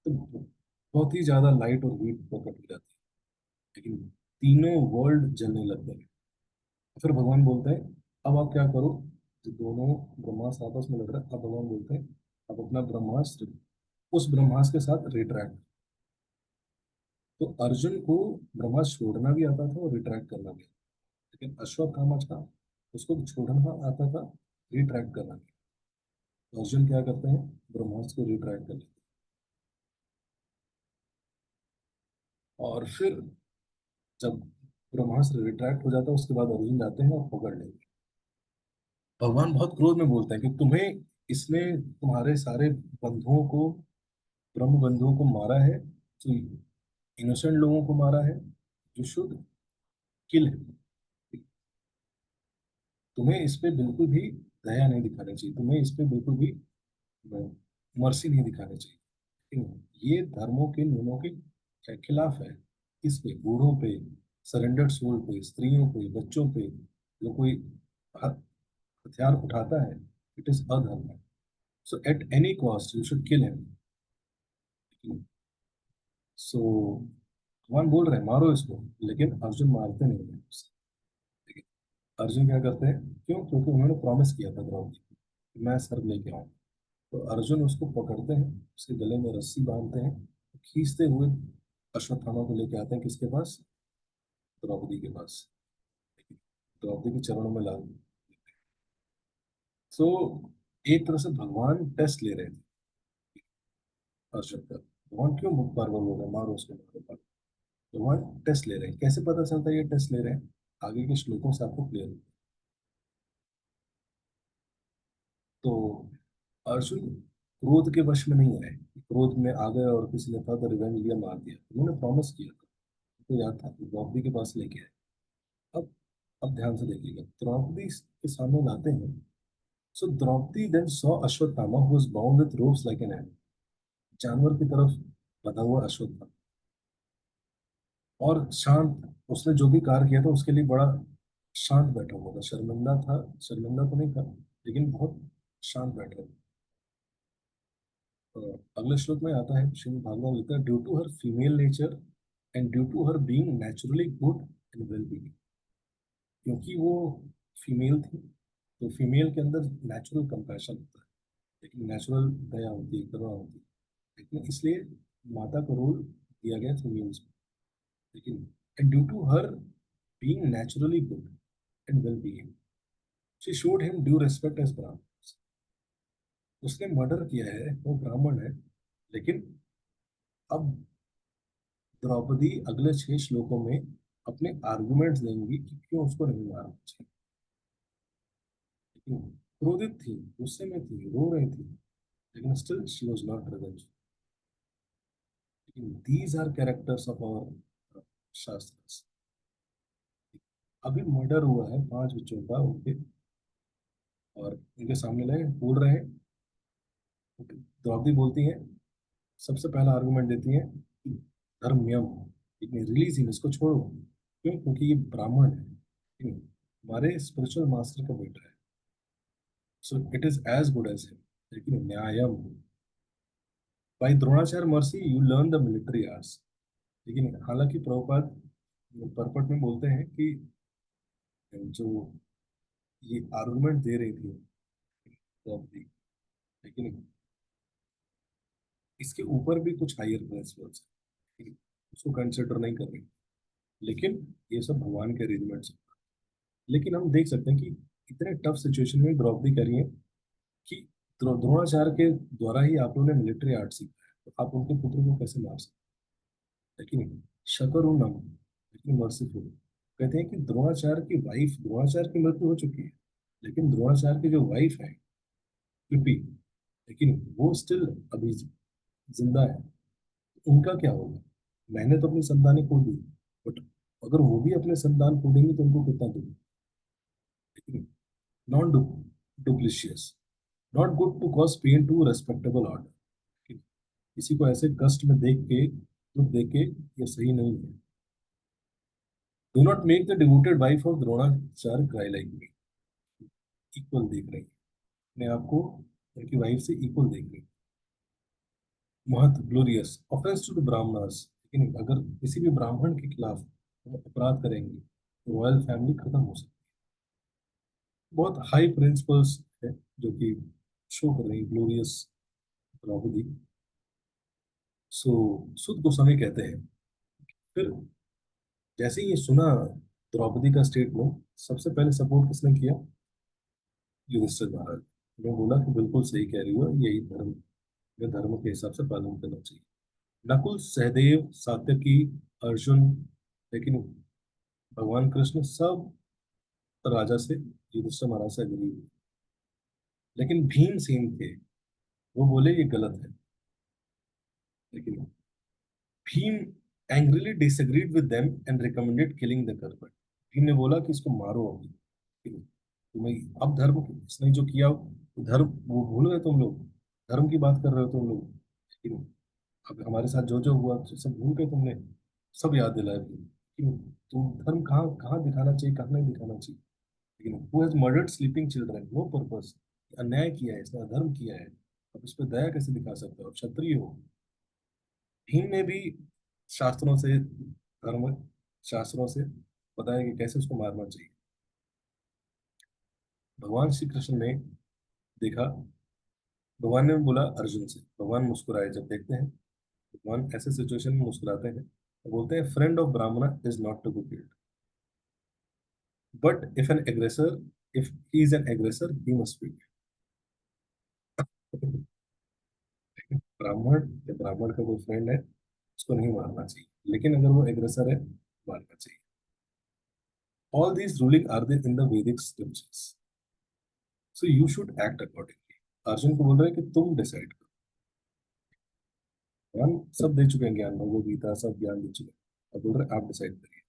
तो बहुत ही ज्यादा लाइट और हीट प्रकट हो जाती है, लेकिन तीनों वर्ल्ड जलने लगते हैं। फिर भगवान बोलते हैं अब आप क्या करो। जो दोनों ब्रह्मास्त्र आपस में लड़ रहे हैं, अब भगवान बोलते हैं अब अपना ब्रह्मास्त्र उस ब्रह्मास्त्र के साथ रिट्रैक्ट। तो अर्जुन को ब्रह्मास्त्र छोड़ना भी आता था और रिट्रैक्ट करना भी, लेकिन अश्वत्थामा था उसको छोड़ना आता था, रिट्रैक्ट करना नहीं। तो अर्जुन क्या करते हैं, ब्रह्मास्त्र को रिट्रैक्ट कर लेते हैं। और फिर जब ब्रह्मास्त्र रिट्रैक्ट हो जाता है उसके बाद अर्जुन जाते हैं और पकड़ लेते हैं। भगवान बहुत क्रोध में बोलते हैं कि तुम्हें इसने तुम्हारे सारे बंधुओं को, ब्रह्म बंधुओं को मारा है, तो इनोसेंट लोगों को मारा है, यू शुड किल हिम। तुम्हें इस पे बिल्कुल भी दया नहीं दिखानी चाहिए, तुम्हें इस पे बिल्कुल भी मर्सी नहीं दिखानी चाहिए। ये धर्मों के नियमों के खिलाफ है। किस पे, बूढ़ों पे, सरेंडर्ड सोल पे, स्त्रियों पे, बच्चों पे, जो कोई हथियार उठाता है, इट इज अधर्म। So at any cost you should kill him. So भगवान बोल रहे हैं मारो इसको, लेकिन अर्जुन मारते नहीं है उसे। ठीक है? अर्जुन क्या करते हैं, क्यों, क्योंकि उन्होंने प्रॉमिस किया था द्रौपदी को कि मैं सर्व लेके आऊँ। तो अर्जुन उसको पकड़ते हैं, उसके गले में रस्सी बांधते हैं, खींचते हुए अश्वत्थामा को लेके आते हैं किसके पास, द्रौपदी के पास। द्रौपदी के चरणों में ला। सो एक तरह से भगवान टेस्ट ले रहे थे अर्जुन का। भगवान क्यों बार बार बोल रहे हैं मारो उसको, मारो मारो। भगवान टेस्ट ले रहे हैं। कैसे पता चलता है ये टेस्ट ले रहे हैं, आगे के श्लोकों से आपको क्लियर होगा। तो अर्जुन क्रोध के वश में नहीं आए, क्रोध में आ गए और किसी ने था तो रिवेंज लिया, मार दिया। उन्होंने प्रॉमिस किया था, तो याद था, द्रौपदी के पास लेके आए। अब अब ध्यान से देखिएगा, द्रौपदी के सामने लाते हैं। So Draupadi then saw Ashwatthama who was bound with ropes like an animal. जानवर की तरफ बंधा हुआ अश्वत्थामा, और शांत, उसने जो भी कार्य किया था उसके लिए बड़ा शांत बैठा हुआ था। शर्मिंदा था, शर्मिंदा तो नहीं था, लेकिन बहुत शांत बैठा हुआ। अगले श्लोक में आता है, श्रीमद् भागवत लिखता है, due to her female nature and due to her being naturally good and well being. क्योंकि वो फीमेल थी, तो फीमेल के अंदर नेचुरल कंपैशन होता है, लेकिन नेचुरल दया होती है, करुणा होती है। लेकिन इसलिए माता को रोल दिया गया फीमेल्स को। लेकिन and due to her being naturally good and well being, she showed him due respect as Brahmin. उसने मर्डर किया है, वो ब्राह्मण है, लेकिन अब द्रौपदी अगले 6 श्लोकों में अपने आर्गुमेंट्स देंगी कि क्यों उसको नहीं मारना चाहिए। लेकिन क्रोधित थी, गुस्से में थी, रो रही थी, लेकिन still she was not revenge. लेकिन these are characters of our shastra. अभी मर्डर हुआ है 5 बच्चों का उनके, और उनके सामने लाए बोल रहे हैं। द्रौपदी बोलती है, सबसे पहला आर्गुमेंट देती है कि धर्मयम, लेकिन रिलीज हिम, इसको छोड़ो। क्यों, क्योंकि ये ब्राह्मण है, लेकिन हमारे स्पिरिचुअल मास्टर का बेटा है, so it is as good as him. लेकिन न्यायम, by Dronacharya mercy you learn the military arts. लेकिन हालांकि प्रभुपाद परपट में बोलते हैं कि जो ये आर्गुमेंट दे रही थी द्रौपदी, लेकिन इसके ऊपर भी कुछ हायर प्रिंसिपल्स है, उसको कंसिडर नहीं कर रही। लेकिन ये सब भगवान के अरेंजमेंट्स हैं। लेकिन हम देख सकते हैं कि इतने टफ सिचुएशन में द्रौपदी कह रही है कि द्रोणाचार्य के द्वारा ही आप लोगों ने मिलिट्री आर्ट सीखा है, तो आप उनके पुत्र को कैसे मार सकते हैं। लेकिन शकरुणम, लेकिन मर्सीफुल, कहते हैं कि द्रोणाचार्य की मृत्यु हो चुकी है, लेकिन द्रोणाचार्य की जो वाइफ है कृपि, लेकिन वो स्टिल अभी जिंदा है। उनका क्या होगा? मैंने तो अपनी संतानें खो दी, बट अगर वो भी अपने संतान खो देंगे तो उनको कितना दुख। लेकिन not duplicitous, not good to cause pain to respectable order. किसी को ऐसे कष्ट में देख के, दुख देख के, ये सही नहीं है। Do not make the devoted wife of Dronacharya cry like me. Equal देख रही है अपने आप को, उनकी वाइफ से इक्वल देख रही है। महत glorious offence to the Brahmanas, लेकिन अगर किसी भी ब्राह्मण के खिलाफ वो अपराध करेंगे तो रॉयल फैमिली खत्म हो सकती है। बहुत हाई प्रिंसिपल्स है जो कि शो कर रही है ग्लोरियस द्रौपदी। सो सुद गोस्वामी कहते हैं, फिर जैसे ही ये सुना द्रौपदी का स्टेटमेंट, सबसे पहले सपोर्ट किसने किया? युधिष्ठिर महाराज ने बोला कि बिल्कुल सही कह रही हो, यही धर्म, ये धर्म के हिसाब से पालन करना चाहिए। नकुल, सहदेव, सात्यकी, अर्जुन, लेकिन भगवान कृष्ण सब राजा से, युधिष्ठिर महाराज से एग्री हुए। लेकिन भीमसेन थे, वो बोले ये गलत है। लेकिन Bhima angrily disagreed with them and recommended killing the corrupt. Bhima ने बोला कि इसको मारो अभी, ठीक है? तुम्हें अब धर्म, इसने जो किया वो धर्म, वो भूल गए तुम लोग, धर्म की बात कर रहे हो तुम लोग। लेकिन अब हमारे साथ जो जो हुआ तो सब भूल गए तुमने, सब याद दिलाया भीम कि तुम धर्म कहाँ कहाँ दिखाना चाहिए, कहाँ नहीं दिखाना चाहिए। लेकिन who has murdered sleeping children, no purpose, अन्याय किया है, इसने अधर्म किया है, अब इस पर दया कैसे दिखा सकते हो? अब क्षत्रिय हो। भीम ने भी शास्त्रों से, धर्म शास्त्रों से बताया कि कैसे उसको मारना चाहिए। भगवान श्री कृष्ण ने देखा, भगवान ने बोला अर्जुन से, भगवान मुस्कुराए जब देखते हैं, भगवान ऐसे सिचुएशन में मुस्कुराते हैं, तो बोलते हैं friend of Brahmin is not to be killed, but if an aggressor, if he is an aggressor he must be. Brahmin या ब्राह्मण का कोई फ्रेंड है, उसको नहीं मारना चाहिए, लेकिन अगर वो एग्रेसर है, मारना चाहिए। All these ruling are there in the Vedic scriptures, so you should act accordingly. Arjuna को बोल रहे हैं कि तुम डिसाइड करो। भगवान सब दे चुके हैं ज्ञान, भगवद गीता सब ज्ञान दे चुके हैं, अब बोल रहे हैं आप डिसाइड करिए।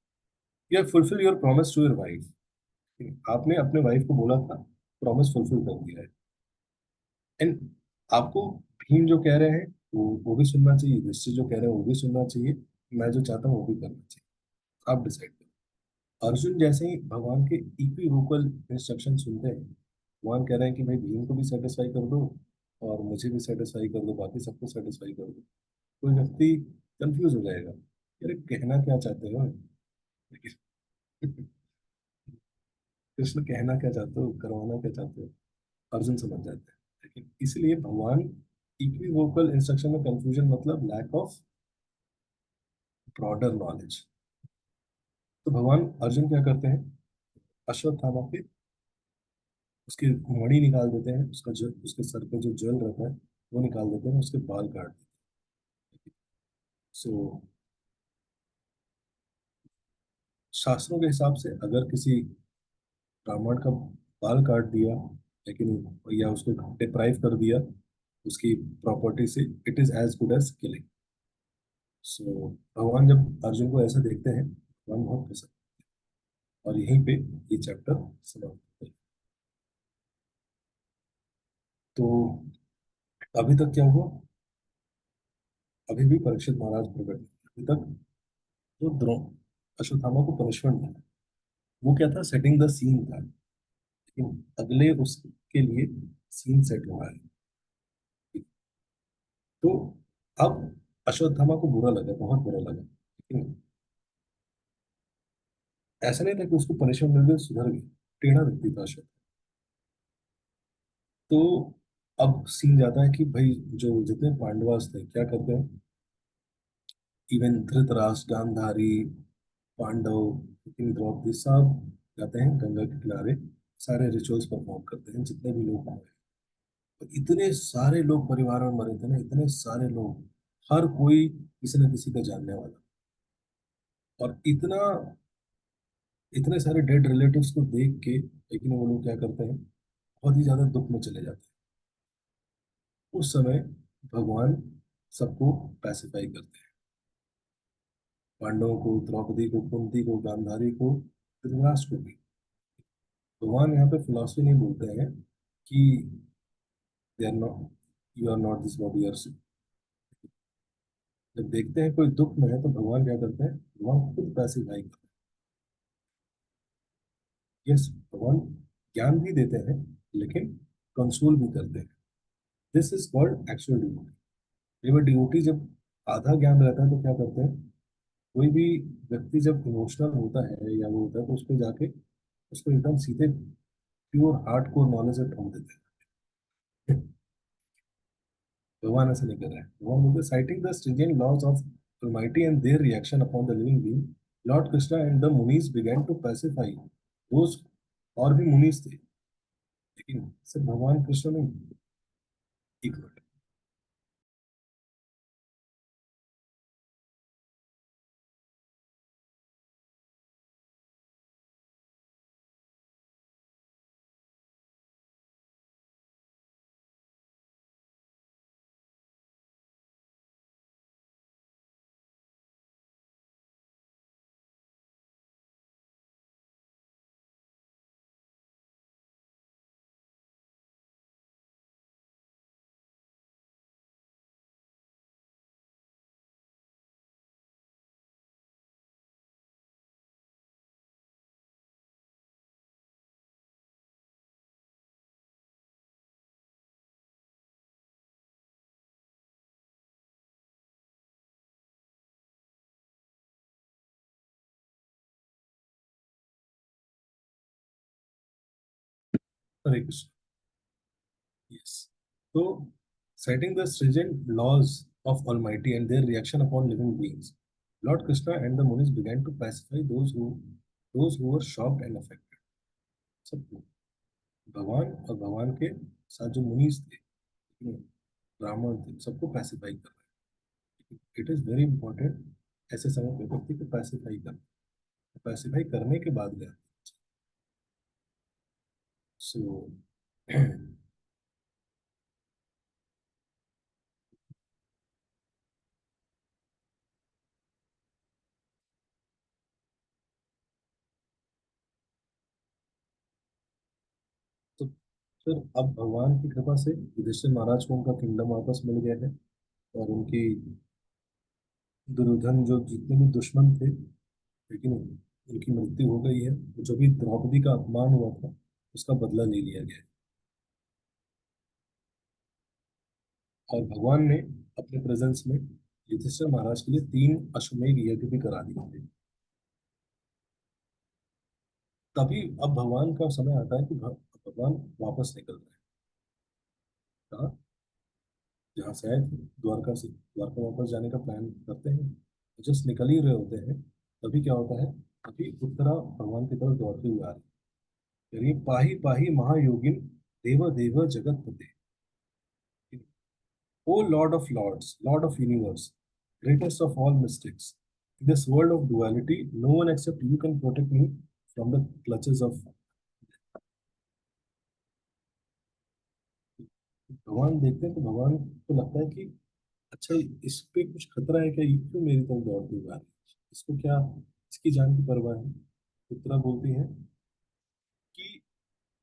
You have fulfil your promise to your wife. आपने अपने वाइफ को बोला था, प्रॉमिस फुलफिल कर दिया है। एंड आपको भीम जो कह रहे हैं वो भी सुनना चाहिए, युधिष्ठिर जो कह रहे हैं वो भी सुनना चाहिए, मैं जो चाहता हूँ वो भी करना चाहिए। आप डिसाइड करो। अर्जुन जैसे ही भगवान के इक्विवोकल इंस्ट्रक्शन सुनते हैं, भगवान कह रहे हैं कि भाई भीम को भी सेटिस्फाई कर दो और मुझे भी सेटिस्फाई कर दो, बाकी सबको सेटिस्फाई कर दो। कोई व्यक्ति कंफ्यूज हो जाएगा, अरे कहना क्या चाहते हो? लेकिन कृष्ण कहना क्या चाहते हो, करवाना क्या चाहते हो, अर्जुन समझ जाते हैं। लेकिन इसलिए भगवान इक्विवोकल इंस्ट्रक्शन में कंफ्यूजन मतलब लैक ऑफ ब्रॉडर नॉलेज। तो भगवान अर्जुन क्या करते हैं, अश्वत्थामा के उसके मणि निकाल देते हैं, उसका जो उसके सर पे जो ज्वेल रहता है वो निकाल देते हैं, उसके बाल काट देते हैं। सो शास्त्रों के हिसाब से अगर किसी ब्राह्मण का बाल काट दिया, लेकिन या उसको डिप्राइव कर दिया उसकी प्रॉपर्टी से, it is as good as killing. So भगवान जब अर्जुन को ऐसा देखते हैं, भगवान बहुत प्रसन्न। और यहीं पे ये चैप्टर समाप्त होता है। तो अभी तक क्या हुआ? अभी भी परीक्षित महाराज प्रकट नहीं। अभी तक जो द्रोण अश्वत्थामा को पनिशमेंट मिला, वो क्या था? सेटिंग द सीन था। लेकिन अगले उसके लिए सीन सेट हो रहा है। तो अब अश्वत्थामा को बुरा लगा, बहुत बुरा लगा, लेकिन ऐसा नहीं था कि उसको पनिशमेंट मिल गई सुधर गई। टेढ़ा व्यक्ति था अश्वत्थामा। तो अब सीन जाता है कि भाई जो जितने पांडवास थे क्या करते हैं, इवन धृतराष्ट्र, गांधारी, पांडव, लेकिन द्रौपदी सब जाते हैं गंगा के किनारे, सारे रिचुअल्स परफॉर्म करते हैं, जितने भी लोग मरे। तो इतने सारे लोग परिवार में मरे थे ना, इतने सारे लोग, हर कोई किसी न किसी का जानने वाला। और इतना इतने सारे डेड रिलेटिव्स को देख के लेकिन वो लोग क्या करते हैं, बहुत ही ज्यादा दुख में चले जाते हैं। उस समय भगवान सबको पैसिफाई करते हैं, पांडवों को, द्रौपदी को, कुंती को, गांधारी को, धृतराष्ट्र को भी। भगवान यहाँ पे फिलॉसफी नहीं बोलते हैं कि they are not, you are not this body, are. जब देखते हैं कोई दुख में है तो भगवान क्या करते हैं, भगवान खुद पैसिफाई करते हैं। यस, भगवान ज्ञान भी देते हैं लेकिन कंसोल भी करते हैं। This is called actual devotee. केवल डिवोटी जब आधा ज्ञान रहता है तो क्या करते हैं, कोई भी व्यक्ति जब इमोशनल होता है या वो होता है तो उस पर जाके उसको एकदम सीधे प्योर हार्ट को नॉलेज से ठोक देते हैं। भगवान ऐसा नहीं कर रहे हैं। भगवान बोलते citing the stringent laws of Almighty and their reaction upon the living being, Lord Krishna and the Munis began to pacify those। और भी मुनीस थे लेकिन सिर्फ भगवान कृष्ण नहीं। एक मिनट। हरे कृष्ण। यस, तो setting the stringent laws of Almighty and their reaction upon living beings, Lord Krishna and the Munis began to pacify those who were shocked and affected। सबको, भगवान और भगवान के साथ जो मुनीस थे, ब्राह्मण थे, सबको पैसिफाई कर रहे हैं। इट इज वेरी इंपॉर्टेंट ऐसे समय पे व्यक्ति को पैसिफाई करना। पैसिफाई करने के बाद गया। सो तो फिर अब भगवान की कृपा से युधिष्ठिर महाराज को उनका किंगडम वापस मिल गया है। और उनकी दुर्योधन जो जितने भी दुश्मन थे, लेकिन उनकी मृत्यु हो गई है। जो भी द्रौपदी का अपमान हुआ था उसका बदला ले लिया गया है। और भगवान ने अपने प्रेजेंस में युधिष्ठिर महाराज के लिए 3 अश्वमेध यज्ञ भी करा दिए थे। तभी अब भगवान का समय आता है कि भगवान वापस निकल रहे हैं। कहाँ? जहाँ से आए थे, द्वारका से। द्वारका वापस जाने का प्लान करते हैं, जस्ट निकल ही रहे होते हैं। तभी क्या होता है, तभी उत्तरा भगवान की तरफ दौड़ते हुए आ रही है। पाही पाही महायोगिन, देव देव जगतपते, O Lord of Lords, Lord of Universe, greatest of all mystics. In this world of duality, no one except you can protect me from the clutches of। भगवान देखते हैं तो भगवान को लगता है कि अच्छा, इस पे कुछ खतरा है क्या, ये क्यों मेरी तरफ दौड़ती हुई आ रही है, इसको क्या, इसकी जान की परवाह है। उत्तरा बोलती है कि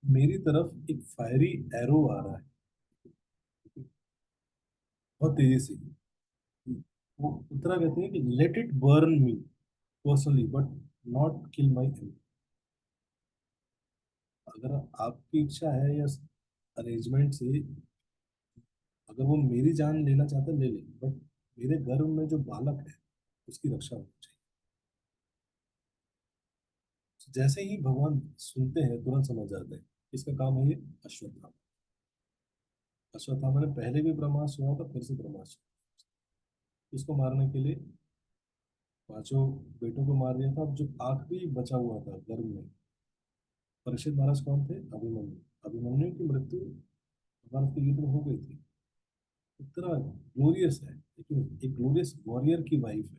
मेरी तरफ एक फायरी एरो आ रहा है, बहुत तेजी से। वो उत्तरा कहती है कि let it burn me personally but not kill my enemy. अगर आपकी इच्छा है या अरेंजमेंट से, अगर वो मेरी जान लेना चाहता है ले ले, बट मेरे गर्भ में जो बालक है उसकी रक्षा होनी चाहिए। जैसे ही भगवान सुनते हैं तुरंत समझ जाते हैं इसका काम है ये अश्वत्थामा। अश्वत्थामा ने पहले भी ब्रह्मास्त्र हुआ था, फिर से ब्रह्मास्त्र। इसको मारने के लिए 5 बेटों को मार दिया था। अब जो आखिरी बचा हुआ था गर्भ में, परीक्षित महाराज कौन थे, अभिमन्यु। अभिमन्यु की मृत्यु भारत के युद्ध में हो गई थी। इतना ग्लोरियस है, लेकिन एक ग्लोरियस वॉरियर की वाइफ है।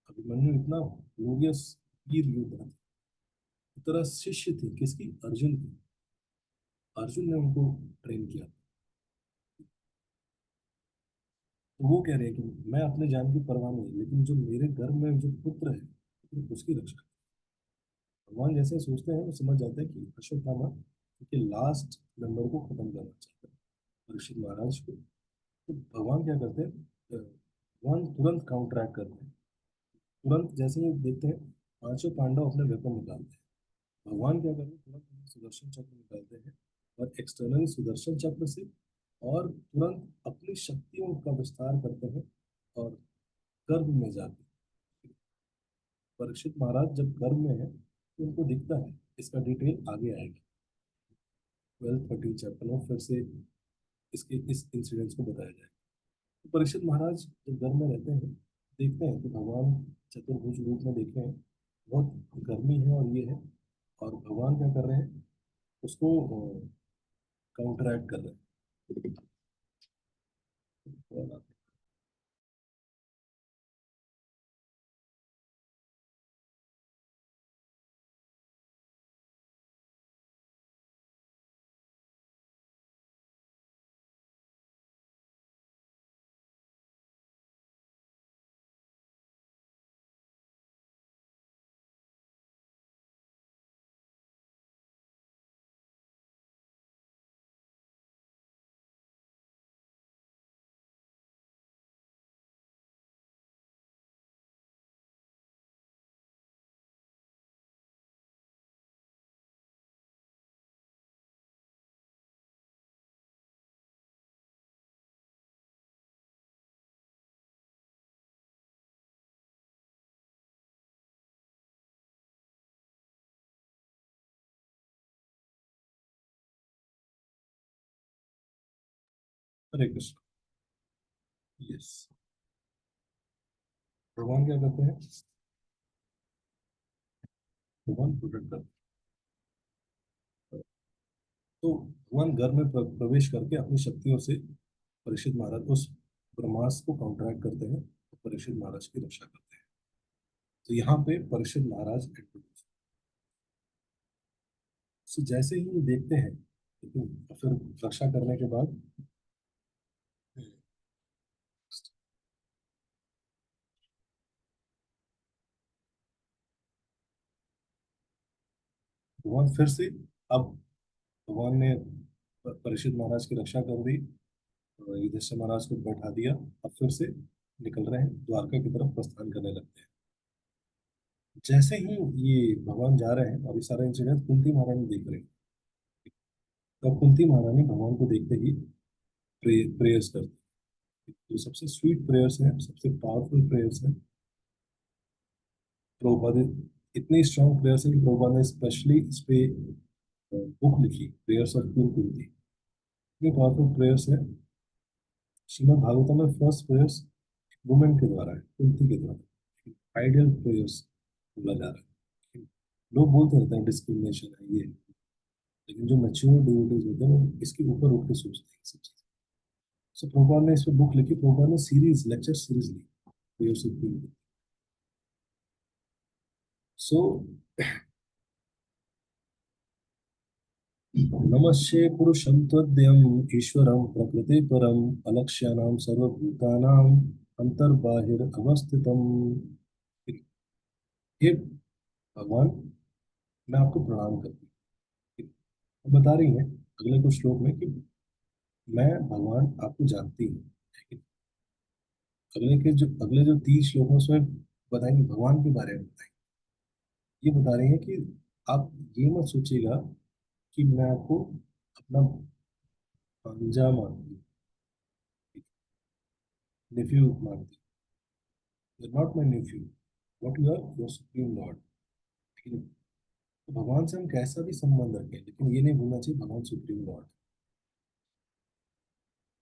अभिमन्यु इतना ग्लोरियस वीर योद्धा थे। तरह शिष्य थे किसकी, अर्जुन की। अर्जुन ने उनको ट्रेन किया। तो वो कह रहे हैं कि मैं अपने जान की परवाह नहीं, लेकिन जो मेरे घर में जो पुत्र है उसकी रक्षा। भगवान जैसे सोचते हैं वो समझ जाते हैं कि अश्वत्थामा के लास्ट मेंबर को खत्म करना चाहते हैं, परीक्षित महाराज को। तो भगवान क्या करते हैं, भगवान तुरंत काउंटर अटैक करते हैं। तुरंत जैसे ही देखते हैं पांचों पांडव अपने वेपन निकालते हैं, भगवान क्या करते हैं, तुरंत अपने सुदर्शन चक्र निकालते हैं और एक्सटर्नली सुदर्शन चक्र से, और तुरंत अपनी शक्तियों का विस्तार करते हैं और गर्भ में जाते हैं। परीक्षित महाराज जब गर्भ में है तो उनको दिखता है, इसका डिटेल आगे आएगा 12-13 चैप्टर में, फिर से इसके इस इंसिडेंट्स को बताया जाएगा। तो परीक्षित महाराज जब घर में रहते हैं, देखते हैं कि भगवान चतुर्भुज रूप में देखे हैं, बहुत गर्मी है और ये है, और भगवान क्या कर रहे हैं, उसको काउंटरैक्ट कर रहे हैं। हरे कृष्ण। यस। भगवान क्या करते हैं, भगवान प्रोटेक्ट करते हैं। तो भगवान घर में प्रवेश करके अपनी शक्तियों से परीक्षित महाराज उस ब्रह्मास्त्र को काउंटरैक्ट करते हैं और परीक्षित महाराज की रक्षा करते हैं। तो यहाँ पे परीक्षित महाराज introduce। तो जैसे ही ये देखते हैं, लेकिन फिर रक्षा करने के बाद भगवान फिर से, अब भगवान ने परीक्षित महाराज की रक्षा कर दी, युधिष्ठिर महाराज को बैठा दिया। अब फिर से निकल रहे हैं, द्वारका की तरफ प्रस्थान करने लगते हैं। जैसे ही ये भगवान जा रहे हैं, अभी सारा इंसिडेंट कुंती महारानी देख रहे हैं। तब कुंती महारानी भगवान को देखते ही प्रेयर्स करती है। जो सबसे स्वीट प्रेयर्स हैं, सबसे पावरफुल प्रेयर्स हैं। प्रभुपाद ने इतनी स्ट्रॉन्ग प्रेयर्स है कि प्रभुपाद ने स्पेशली इस पे बुक लिखी, प्रेयर्स ऑफ क्वीन कुंती। इतनी पावरफुल प्रेयर्स है। श्रीमद् भागवतम में फर्स्ट प्रेयर्स वुमेन के द्वारा है, कुंती के द्वारा आइडियल प्रेयर्स बोला जा रहा है। लोग बोलते रहते हैं डिस्क्रिमिनेशन है ये, लेकिन जो मैच्योर डिवोटीज होते हैं वो इसके ऊपर उठ के सोचते हैं सब चीज़। सो प्रभुपाद ने इस पे बुक लिखी, प्रभुपाद ने सीरीज, लेक्चर सीरीज ली प्रेयर्स ऑफ क्वीन। सो नमस्ये पुरुषं त्वद्यम् ईश्वरं प्रकृतिपरम् अलक्ष्याणां सर्वभूतानां अंतर्बाहिरवस्थितम्। हे भगवान, मैं आपको प्रणाम करती हूँ। बता रही है अगले कुछ श्लोक में कि मैं भगवान आपको जानती हूँ। लेकिन अगले जो 30 श्लोक हैं उसमें बताएंगे भगवान के बारे में बताएंगे। ये बता रही है कि आप ये मत सोचिएगा कि मैं आपको अपना भांजा मानती हूँ, नेफ्यू मानती हूँ। Not my nephew, what you are your Supreme Lord. लेकिन तो भगवान से हम कैसा भी संबंध रखें, लेकिन ये नहीं भूलना चाहिए भगवान सुप्रीम लॉर्ड।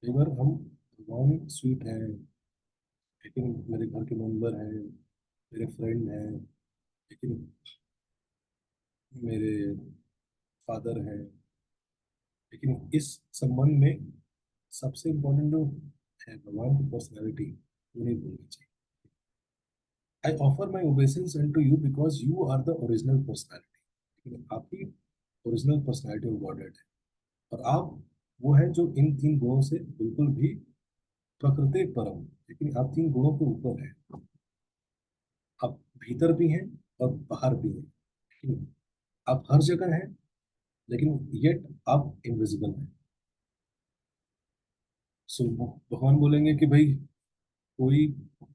कई बार हम भगवान स्वीट हैं, लेकिन मेरे घर के मेंबर हैं, मेरे फ्रेंड हैं, लेकिन मेरे फादर हैं, लेकिन इस संबंध में सबसे इम्पोर्टेंट जो है भगवान की पर्सनैलिटी, वो नहीं भूलनी चाहिए। I offer my obeisance to you because you are the original personality. आप ही ओरिजिनल पर्सनैलिटी ऑफ गॉडेड है, और आप वो है जो इन तीन गुणों से बिल्कुल भी प्रकृति परम, लेकिन आप तीन गुणों के ऊपर है। आप भीतर भी हैं और बाहर भी हैं, ठीक है? आप हर जगह हैं, लेकिन येट आप इनविजिबल हैं। सो भगवान बोलेंगे कि भाई, कोई,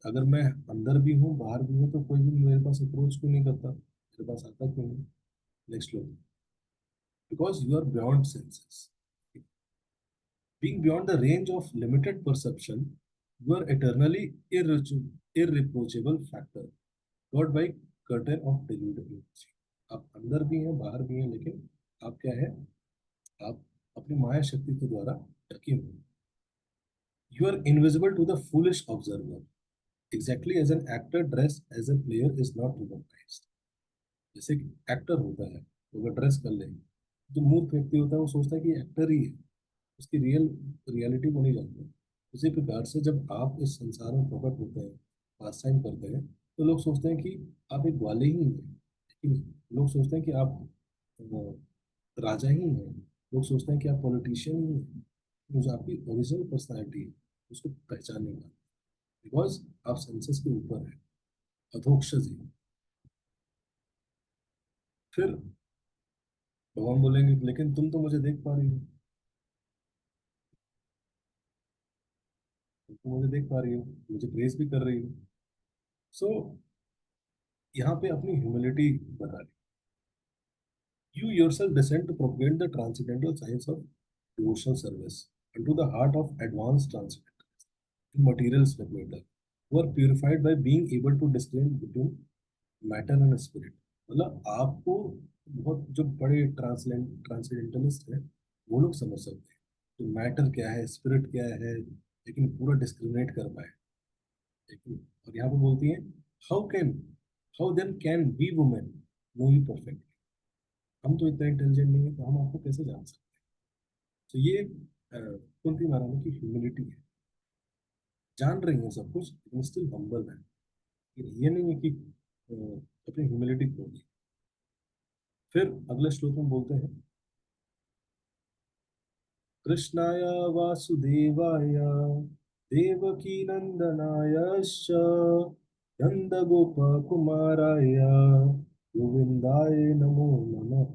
अगर मैं अंदर भी हूँ बाहर भी हूँ तो कोई भी मेरे पास अप्रोच क्यों नहीं करता, मेरे पास आता क्यों नहीं? नेक्स्ट लो, because you are beyond senses. Being beyond the range of limited perception, you are eternally irreproachable factor, God by curtain of deluded. आप अंदर भी हैं बाहर भी हैं, लेकिन आप क्या है, आप अपनी माया शक्ति के द्वारा ढके हुए हैं। You are invisible to the foolish observer, exactly as an actor dressed as a player is not recognized. जैसे कि एक्टर होता है, वो अगर ड्रेस कर ले, जो मूर्ख व्यक्ति होता है वो सोचता है कि एक्टर ही है, उसकी रियलिटी को नहीं जानते। उसी प्रकार से जब आप इस संसार में प्रकट होते हैं, पास टाइम करते हैं, तो लोग सोचते हैं कि आप एक ग्वाले ही हैं, लेकिन लोग सोचते हैं कि आप राजा ही हैं, लोग सोचते हैं कि आप पॉलिटिशियन ही हैं। तो जो आपकी ओरिजिनल पर्सनैलिटी है उसको पहचान नहीं पाते, बिकॉज आप सेंसेस के ऊपर है, अधोक्षज है। फिर भगवान बोलेंगे लेकिन तुम तो मुझे देख पा रही हो, तुम तो मुझे देख पा रही हो, मुझे प्रेज भी कर रही हो। सो यहाँ पे अपनी ह्यूमिलिटी बता रही। You yourself descend to propagate the transcendental science of devotional service into the heart of advanced transcendentalists, material speculator, who are purified by being able to discern between matter and spirit. मतलब आपको बहुत जो बड़े transcendentalist हैं वो लोग समझ सकते हैं तो मैटर क्या है, स्पिरिट क्या है, लेकिन पूरा डिस्क्रिमिनेट कर पाए। लेकिन और यहाँ पे बोलती है, how can how then can we women know you perfect. हम तो इतना इंटेलिजेंट नहीं है, तो हम आपको कैसे जान सकते हैं? तो ये कुंती महारानी की ह्यूमिलिटी है, जान रही है सब कुछ लेकिन स्टिल हम्बल है। ये नहीं है कि अपनी ह्यूमिलिटी खो दी। फिर अगले श्लोक में बोलते हैं, कृष्णाय वासुदेवाय देवकी नंदनायश्च नंद गोप कुमाराय गोविंदाय नमो नमः।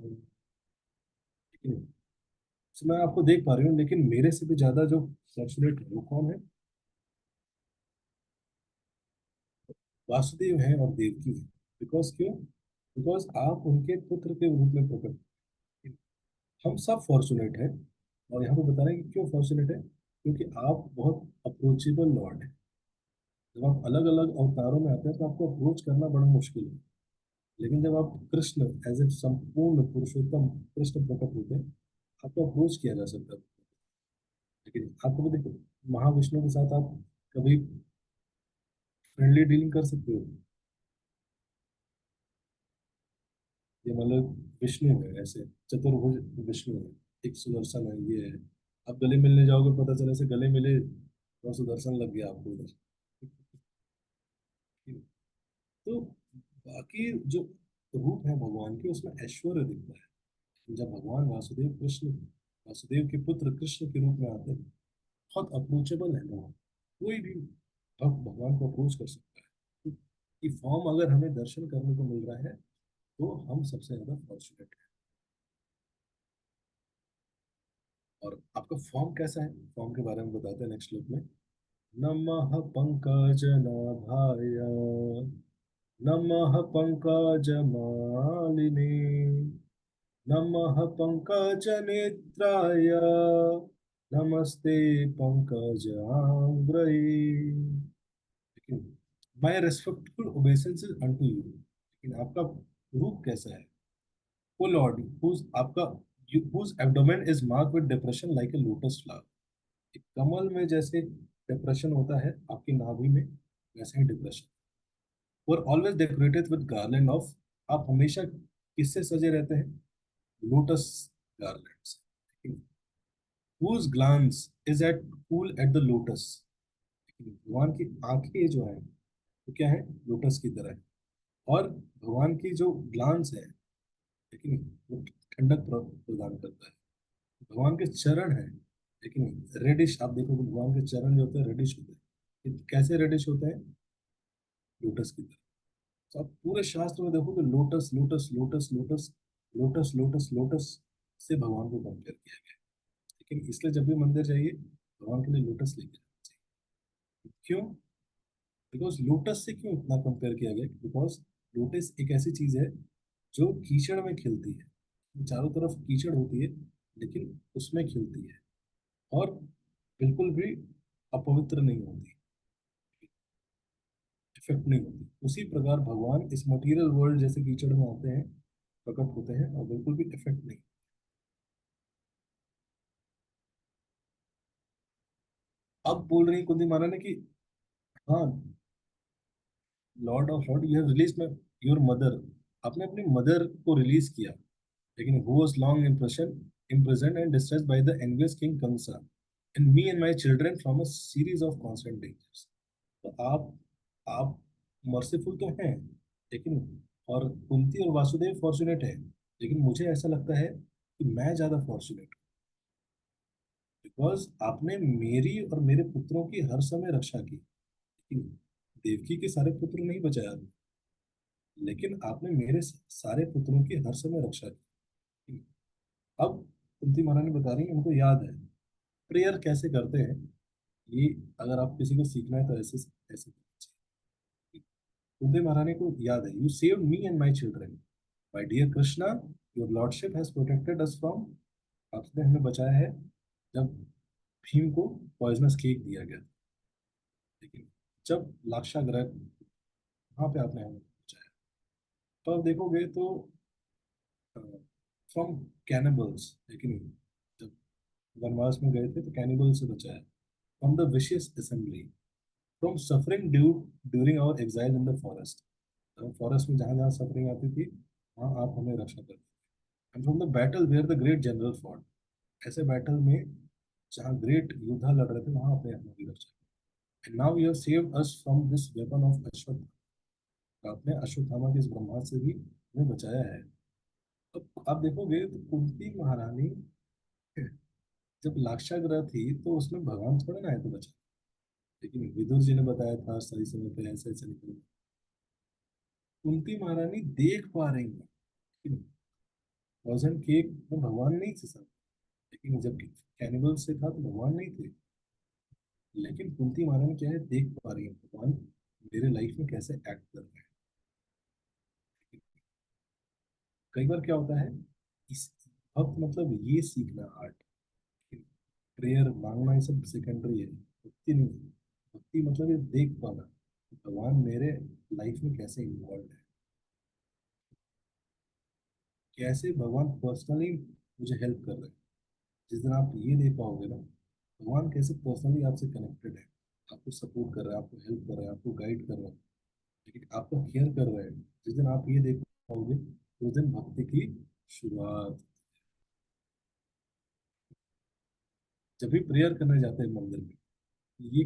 ठीक है? So, मैं आपको देख पा रही हूँ, लेकिन मेरे से भी ज्यादा जो फॉर्चुनेट है वो कौन है? वासुदेव हैं और देवकी हैं। बिकॉज क्यों? बिकॉज आप उनके पुत्र के रूप में प्रकट हैं। हम सब फॉर्चुनेट हैं, और यहाँ पे बता रहे हैं कि क्यों फॉर्चुनेट है, क्योंकि आप बहुत अप्रोचेबल लॉर्ड है। जब आप अलग अलग अवतारों में आते हैं तो आपको अप्रोच करना बड़ा मुश्किल है, लेकिन जब आप कृष्ण एज ए संपूर्ण पुरुषोत्तम कृष्ण प्रकट होते हैं, आपको अप्रोच किया जा सकता है। लेकिन आपको भी देखो, महाविष्णु के साथ आप कभी फ्रेंडली डीलिंग कर सकते हो? ये मतलब विष्णु है, ऐसे चतुर्भुज विष्णु है, एक सुदर्शन है, ये है। आप गले मिलने जाओगे, पता चले से गले मिले और सुदर्शन लग गया आपको इधर। तो बाकी जो रूप है भगवान के, उसमें ऐश्वर्य दिखता है। जब भगवान वासुदेव कृष्ण, वासुदेव के पुत्र कृष्ण के रूप में आते हैं, बहुत अप्रोचेबल है भगवान। कोई भी भक्त भगवान को अप्रोच कर सकता है। कि फॉर्म अगर हमें दर्शन करने को मिल रहा है तो हम सबसे ज्यादा फॉर्चुनेट हैं। और आपका फॉर्म कैसा है, फॉर्म के बारे में बताते हैं नेक्स्ट श्लोक में। नमः पंकजनाभाय नमः पंकजमालिने नमः पंकजनेत्राय नमस्ते पंकजांग्रये। लेकिन my respectful obeisance is unto you. लेकिन आपका रूप कैसा है? ओ लॉर्ड, whose आपका whose abdomen is marked with depression like a lotus flower। एक कमल में जैसे डिप्रेशन होता है आपकी नाभि में, वैसे ही डिप्रेशन। और always decorated with garland of, आप हमेशा किससे सजे रहते हैं? लोटस गार्लैंड से। whose glance is at cool at the lotus। भगवान की आंखें जो है वो क्या है, लोटस की तरह है। और भगवान की जो ग्लांस है, लेकिन वो ठंडक प्रदान करता है। भगवान के चरण है, लेकिन रेडिश, आप देखो कि भगवान के चरण जो होते हैं रेडिश होते हैं। ये कैसे रेडिश होते हैं? लोटस की तरह। तो आप पूरे शास्त्र में देखो कि lotus lotus lotus lotus lotus lotus lotus से भगवान को कंपेयर किया गया है। लेकिन इसलिए जब भी मंदिर जाइए, भगवान के लिए लोटस लेके जाना चाहिए। क्यों? बिकॉज लोटस से क्यों इतना कंपेयर किया गया? बिकॉज लोटस एक ऐसी चीज है जो कीचड़ में खिलती है, चारों तरफ कीचड़ होती है, लेकिन उसमें खिलती है, और बिल्कुल भी अपवित्र नहीं होती, इफेक्ट नहीं होती। उसी प्रकार भगवान इस मटेरियल वर्ल्ड जैसे कीचड़ में आते हैं, प्रकट होते हैं, और बिल्कुल भी इफेक्ट नहीं। अब बोल रही कुंती महारानी कि हाँ, Lord of Lord, you have release my your mother, आपने अपनी मदर को रिलीज किया, लेकिन who was long imprisoned and distressed by the envious king Kamsa, and me and my children from a series of constant dangers। तो आप merciful तो हैं, लेकिन, और कुंती और वासुदेव फॉर्चुनेट है, लेकिन मुझे ऐसा लगता है कि मैं ज्यादा फॉर्चुनेट हूँ, बिकॉज आपने मेरी और मेरे पुत्रों की हर समय रक्षा की। लेकिन देवकी के सारे पुत्र नहीं बचाया, लेकिन आपने मेरे सारे पुत्रों की हर समय रक्षा की। अब कुंती महारानी बता रही है उनको याद है प्रेयर कैसे करते हैं। ये अगर आप किसी को सीखना है तो ऐसे ऐसे करना चाहिए। कुंती महारानी को याद है, you save me and my children, my dear Krishna, your lordship has protected us from, आपने हमें बचाया है जब भीम को पॉइजनस केक दिया गया, लेकिन जब लाक्षागृह, वहां पे आपने हमें बचाया। तो आप देखोगे तो फ्रॉम कैनिबल्स, लेकिन जब वनवास में गए थे तो कैनिबल से बचाया। From the vicious assembly, from suffering during our exile in the forest, forest में जहाँ जहाँ सफरिंग आती थी, वहाँ आप हमें रक्षा करते थे। And from the battle where the great general fought, ऐसे बैटल में जहाँ ग्रेट योद्धा लड़ रहे थे, वहाँ आपने हमारी रक्षा की। And now you have saved us from this weapon of Ashwattha, आपने अश्वत्थामा के इस ब्रह्मास्त्र से भी हमें बचाया है। तो आप देखोगे तो कुंती महारानी जब लाक्षागृह थी तो उसमें भगवान थोड़े ना आए थे बचा, लेकिन विदुर जी ने बताया था सही समय पे ऐसे ऐसे निकल। कुंती महारानी देख पा रही है कि पॉइजन केक में भगवान नहीं थे सब, लेकिन जब कैनिबल से था तो भगवान नहीं थे। लेकिन कुंती महारानी क्या है, देख पा रही है भगवान मेरे लाइफ में कैसे एक्ट कर रहे हैं। कई बार क्या होता है, इस भक्त मतलब ये सीखना आर्ट, प्रेयर मांगना ये सब सेकेंडरी है, भक्ति नहीं है। भक्ति मतलब ये देख पाना कि भगवान मेरे लाइफ में कैसे इन्वॉल्व है, कैसे भगवान पर्सनली मुझे हेल्प कर रहे हैं। जिस दिन आप ये देख पाओगे ना, भगवान कैसे पर्सनली आपसे कनेक्टेड है, आपको सपोर्ट कर रहा है, आपको हेल्प कर रहा है, आपको गाइड कर रहा है, लेकिन आपका केयर कर रहा है, जिस दिन आप ये देख पाओगे, उस दिन भक्ति की शुरुआत। जब भी प्रेयर करने जाते हैं मंदिर में, ये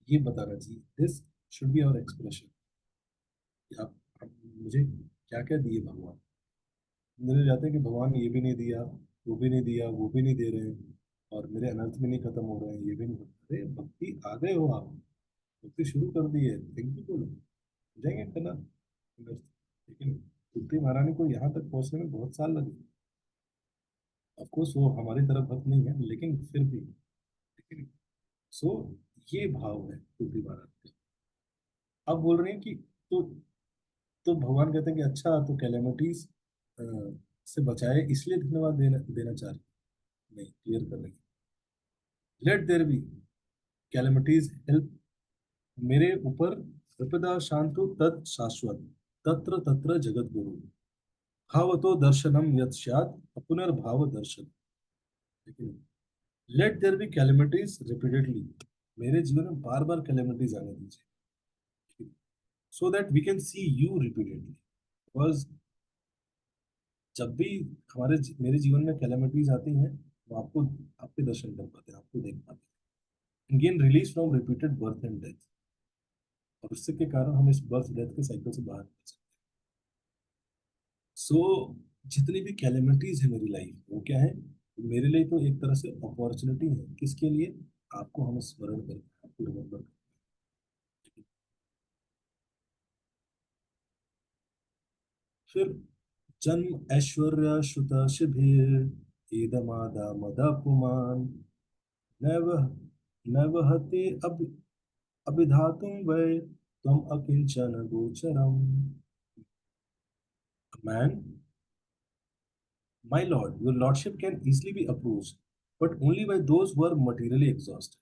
ये बताना चाहिए, this should be our expression, कि आप मुझे क्या क्या दिए भगवान। मेरे जाते हैं कि भगवान ये भी नहीं दिया, वो भी नहीं दिया, वो भी नहीं दे रहे हैं, और मेरे अनर्थ भी नहीं खत्म हो रहे हैं, ये भी नहीं। अरे भक्ति आ गए हो आप, भक्ति शुरू कर दी है, थैंक यू बोलो, हो जाएंगे करना अनर्थ। लेकिन कुंती महारानी को यहाँ तक पहुंचने में बहुत साल लगे। ऑफकोर्स वो हमारी तरफ भक्त नहीं है, लेकिन फिर भी, लेकिन सो ये भाव है कुंती महारानी का। अब बोल रहे हैं कि तो भगवान कहते हैं कि अच्छा, तो कैलेमिटीज से बचाए इसलिए धन्यवाद देना देना चाह रहे हैं। नहीं, क्लियर कर रही है, let there be calamities help मेरे ऊपर, विपदा शांतु तत् शाश्वत, तत्र तत्र जगत गुरु, भावतो दर्शनम यत् स्यात् पुनर्भाव दर्शन। लेकिन let there be calamities repeatedly, मेरे जीवन में बार बार कैलेमिटीज आने दीजिए, so that we can see you repeatedly. Because जब भी मेरे जीवन में कैलेमिटीज आती हैं, तो आपको, आपके दर्शन कर पाते हैं, आपको देख पाते हैं। Gain release from repeated birth and death. और उससे के कारण हम इस बर्थ डेथ के साइकिल से बाहर निकल सकते हैं। सो जितनी भी कैलेमिटीज है मेरी लाइफ, वो क्या है? मेरे लिए तो एक तरह से अपॉर्चुनिटी है। किसके लिए? आपको हमें स्मरण करना है, आपको रिमेम्बर करना है। फिर जन्म ऐश्वर्य श्रुत शिभिर एदमादा मदपुमान नैव नैवहते अभिधातुं वै त्वम् अकिंचन गोचरम्। Man, my lord, your lordship can easily be approached, but only by those who are materially exhausted.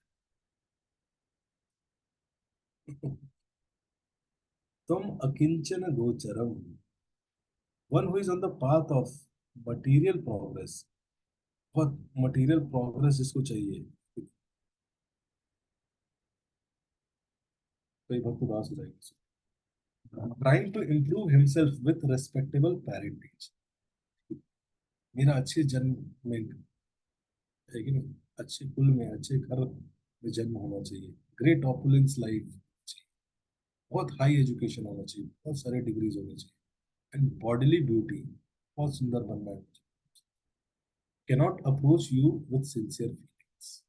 तुम अकिंचन गोचरम, one who is on the path of material progress, बहुत material progress जिसको चाहिए, कई भक्त उदास हो जाएंगे। Trying to improve himself with respectable parentage, मेरा अच्छे जन्म में है कि नहीं, अच्छे कुल में अच्छे घर में जन्म होना चाहिए, ग्रेट ऑपुलेंस लाइफ चाहिए, बहुत हाई एजुकेशन होना चाहिए, बहुत सारे डिग्रीज होने चाहिए, एंड बॉडीली ब्यूटी, बहुत सुंदर बनना है। Cannot approach you with sincere feelings.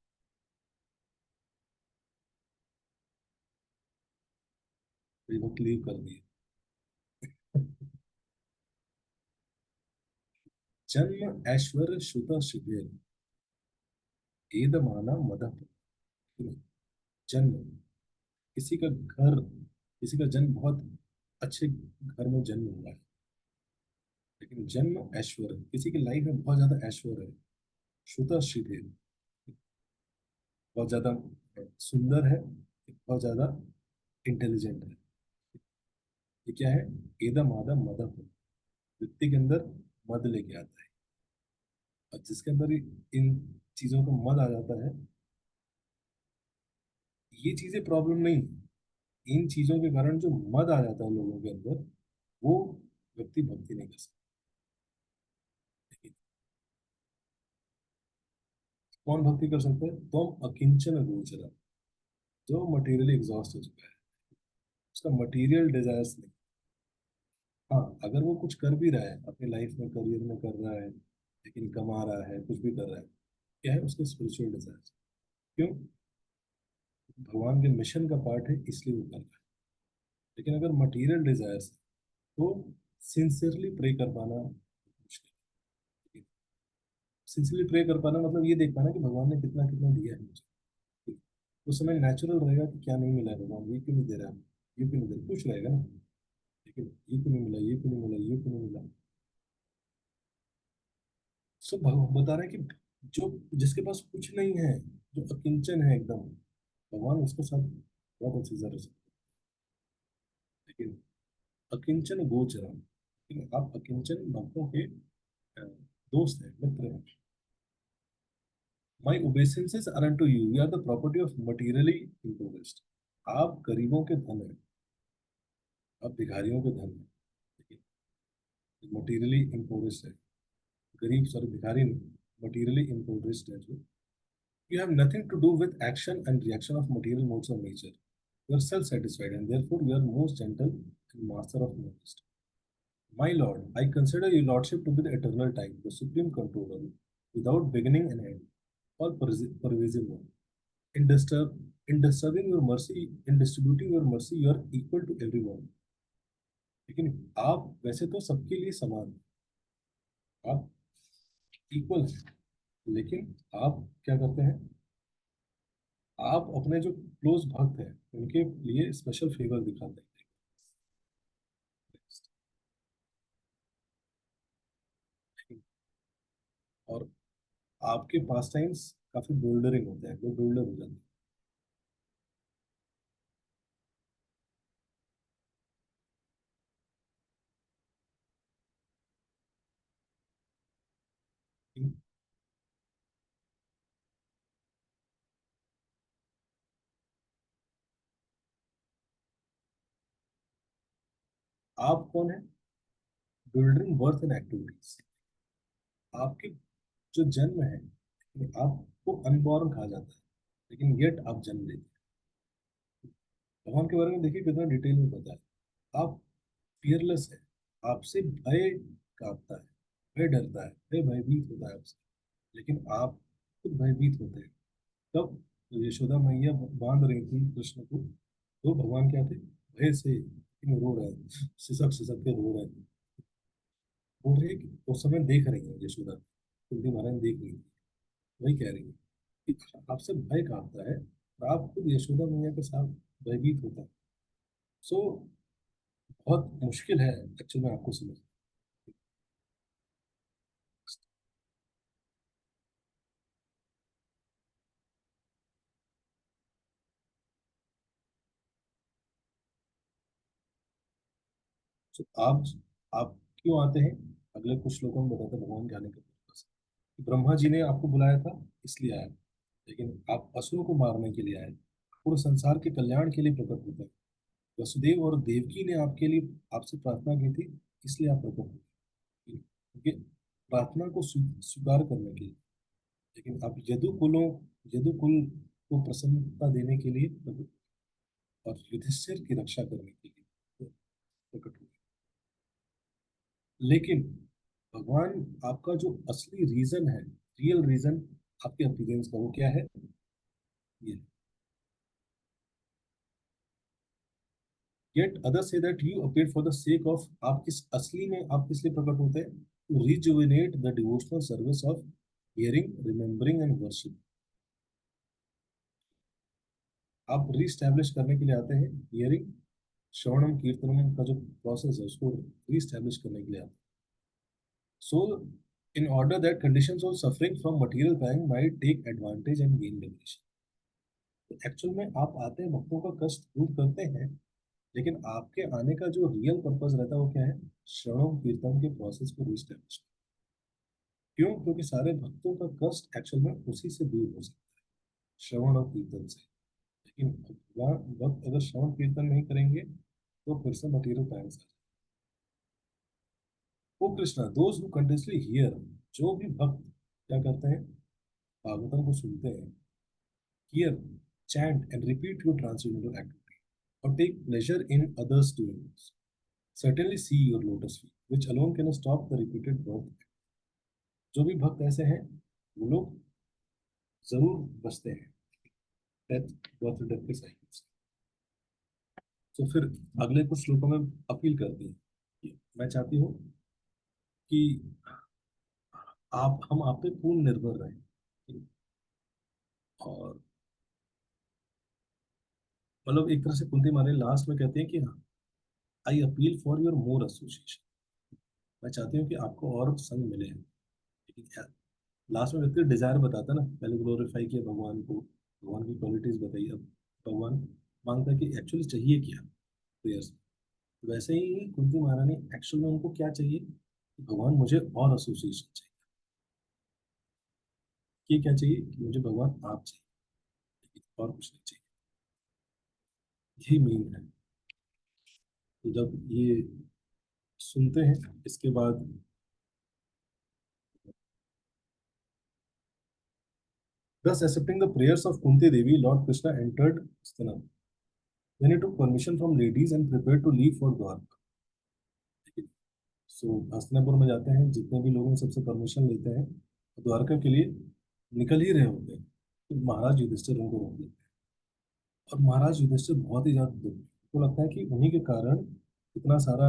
ये वो क्लियर कर दिए। जन्म ऐश्वर्य श्रुत शिविर एदमाना मदप। जन्म, किसी का घर, किसी का जन्म बहुत अच्छे घर में जन्म हुआ है, लेकिन जन्म ऐश्वर्य, किसी की लाइफ में बहुत ज्यादा ऐश्वर्य है, श्रुत शिविर, बहुत ज्यादा सुंदर है, बहुत ज्यादा इंटेलिजेंट है। ये क्या है? एदम आदम मदप, व्यक्ति के अंदर मद लेके आता है, और जिसके अंदर इन चीजों का मद आ जाता है, ये चीजें प्रॉब्लम नहीं है। इन चीजों के कारण जो मद आ जाता है लोगों के अंदर, वो व्यक्ति भक्ति नहीं कर सकता। कौन भक्ति कर सकता है? तुम अकिंचन गोचर, जो मटेरियली एग्जॉस्ट हो चुका है, उसका मटेरियल डिजायर्स नहीं। हाँ, अगर वो कुछ कर भी रहा है अपनी लाइफ में, करियर में कर रहा है, लेकिन कमा रहा है, कुछ भी कर रहा है, क्या है उसके स्पिरिचुअल डिजायर्स। क्यों? भगवान के मिशन का पार्ट है, इसलिए वो कर रहा है। लेकिन अगर मटेरियल डिजायर्स है, तो सिंसियरली प्रे कर पाना मुश्किल है। सिंसियरली प्रे कर पाना मतलब ये देख पाना कि भगवान ने कितना कितना दिया है मुझे। उस समय नेचुरल रहेगा कि क्या नहीं मिला है, भगवान ये क्यों नहीं दे रहा है, ये क्यों नहीं दे रहा, खुश रहेगा ना। लेकिन ये क्यों नहीं मिला, ये क्यों नहीं मिला, ये क्यों नहीं मिला। सो भगवान बता रहे हैं कि जो, जिसके पास कुछ नहीं है, जो अकिंचन है एकदम, भगवान उसके साथ बहुत अच्छी तरह से। लेकिन अकिंचन गोचरम, लेकिन आप अकिंचन भक्तों के दोस्त हैं, मित्र हैं। My obeisances are unto you. You are the property of materially impoverished. आप गरीबों के धन है, आप भिखारियों के धन है, लेकिन मटीरियली impoverished है, गरीब सॉरी भिखारी नहीं, मटीरियली impoverished है जो। You have nothing to do with action and reaction of material modes of nature. You are self-satisfied and therefore you are most gentle and master of most. My lord, I consider your lordship to be the eternal time, the supreme controller, without beginning and end, all pervasive one. In disturbing your mercy, in distributing your mercy, you are equal to everyone. लेकिन आप वैसे तो सबके लिए समान हैं, आप equal हैं, लेकिन आप क्या करते हैं? आप अपने जो क्लोज भक्त हैं उनके लिए स्पेशल फेवर दिखाते हैं। और आपके पास टाइम्स काफी बोल्डरिंग होते हैं, वो बोल्डर हो जाते हैं। आप कौन है? बोल्डरिंग बर्थ एंड एक्टिविटीज, आपके जो जन्म है, आपको अनबॉर्न कहा जाता है, लेकिन येट आप जन्म लेते हैं। भगवान के बारे में देखिए कितना डिटेल में बताया। आप फियरलेस है, आपसे भय कांपता है, भय डरता है, भय भयभीत होता है आपसे, लेकिन आप खुद भयभीत होते हैं। तब यशोदा मैया बांध रही थी कृष्ण को, तो भगवान क्या थे, भय से रो रहे हैं, सिसक सिसक के रो रहे हैं। बोल रहे हैं कि उस समय देख रही है यशोदा, कुंती महारानी देख रही थी, वही कह रही है कि आपसे भय कांपता है और आप खुद यशोदा मैया के साथ भयभीत होता है। सो बहुत मुश्किल है एक्चुअली में आपको समझ। तो आप क्यों आते हैं, अगले कुछ श्लोकों में बताते हैं भगवान के आने का purpose। ब्रह्मा जी ने आपको बुलाया था इसलिए आए, लेकिन आप असुरों को मारने के लिए आए, पूरे संसार के कल्याण के लिए प्रकट होते हैं। वसुदेव और देवकी ने आपके लिए आपसे प्रार्थना की थी, इसलिए आप प्रकट हुए, क्योंकि प्रार्थना को स्वीकार करने के लिए। लेकिन आप यदुकुल को प्रसन्नता देने के लिए प्रकट, और युधिष्ठिर की रक्षा करने के लिए प्रकट हुए। लेकिन भगवान आपका जो असली रीजन है, रियल रीजन आपके अपीयरेंस का, वो क्या है, ये। Yet others say that you appeared for the sake of, आप किस असली में आप किस लिए प्रकट होते हैं, to rejuvenate the devotional service of hearing, remembering and worship। आप रीस्टैब्लिश करने के लिए आते हैं, हियरिंग, श्रवणम कीर्तनम का जो प्रोसेस है उसको रीस्टैब्लिश करने के लिए आते हैं। So in order that conditions of suffering from material pang might take advantage and gain liberation. तो एक्चुअल में आप आते हैं भक्तों का कष्ट दूर करते हैं, लेकिन आपके आने का जो रियल पर्पस रहता है वो क्या है, श्रवण कीर्तन के प्रोसेस को रिस्टेब्लिश। क्यों, क्योंकि सारे भक्तों का कष्ट एक्चुअल में उसी से दूर हो सकता है, श्रवण और कीर्तन से। लेकिन भक्त अगर श्रवण कीर्तन नहीं करेंगे तो फिर से मटेरियल पैंस आ। O Krishna, those who continuously hear, जो भी भक्त क्या करते हैं, भागवतम को सुनते हैं, hear, chant and repeat your transcendental activity, or take pleasure in others doing it, certainly see your lotus feet, which alone can stop the repeated birth। जो भी भक्त ऐसे हैं वो लोग जरूर बचते हैं डेथ, बर्थ डेथ के साइकिल से। तो फिर अगले कुछ श्लोकों में अपील करती है कि मैं चाहती हूँ कि आप हम आप पे पूर्ण निर्भर रहें। और मतलब एक तरह से कुंती माने लास्ट में कहते हैं कि I appeal for your more association, मैं चाहती हूँ कि आपको और संग मिले। लेकिन लास्ट में व्यक्ति डिजायर बताता है ना, पहले ग्लोरीफाई किया भगवान को, भगवान की क्वालिटीज बताई, अब भगवान मांगता है कि एक्चुअली चाहिए क्या प्रेयर्स। वैसे ही कुंती महारानी एक्चुअल में उनको क्या चाहिए, कि भगवान मुझे और एसोसिएशन चाहिए, ये क्या चाहिए कि मुझे भगवान आप चाहिए, और कुछ नहीं चाहिए, यही मेन है। तो जब ये सुनते हैं इसके बाद, thus accepting the prayers of Kunti Devi, Lord Krishna entered Hastinapur. Then he took permission from ladies and prepared to leave for Dwarka। सो हस्तिनापुर में जाते हैं, जितने भी लोग हैं सबसे परमिशन लेते हैं, द्वारका के लिए निकल ही रहे होते हैं, तो महाराज युधिष्ठिर उनको रोक लेते हैं। और महाराज युधिष्ठिर बहुत ही ज्यादा दुख, उनको लगता है कि उन्हीं के कारण इतना सारा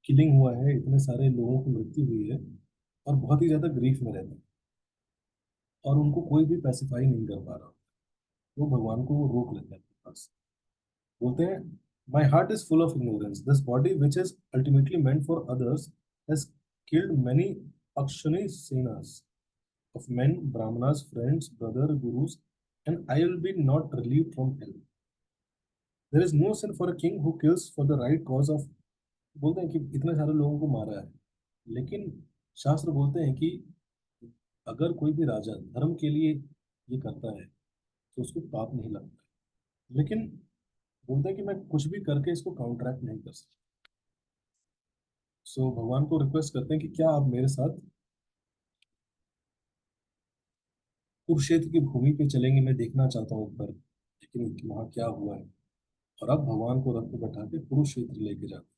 किलिंग हुआ है, इतने सारे लोगों की मृत्यु हुई है, और बहुत ही ज्यादा ग्रीफ में रहते हैं, और उनको कोई भी पैसिफाई नहीं कर पा रहा। वो भगवान को वो रोक लेते हैं अपने पास, बोलते हैं, my heart is full of ignorance, this body which is ultimately meant for others has killed many Akshani Senas of men, Brahmanas, friends, brother, gurus, and I will be not relieved from hell। There is no sin for a king who kills for the right cause of। बोलते हैं कि इतने सारे लोगों को मारा है, लेकिन शास्त्र बोलते हैं कि अगर कोई भी राजा धर्म के लिए ये करता है तो उसको पाप नहीं लगता। लेकिन बोलते हैं कि मैं कुछ भी करके इसको काउंटरैक्ट नहीं कर सकता। सो भगवान को रिक्वेस्ट करते हैं कि क्या आप मेरे साथ कुरुक्षेत्र की भूमि पे चलेंगे, मैं देखना चाहता हूँ एक बार, लेकिन वहाँ क्या हुआ है। और अब भगवान को रथ पे बैठा के कुरुक्षेत्र लेके जाते हैं।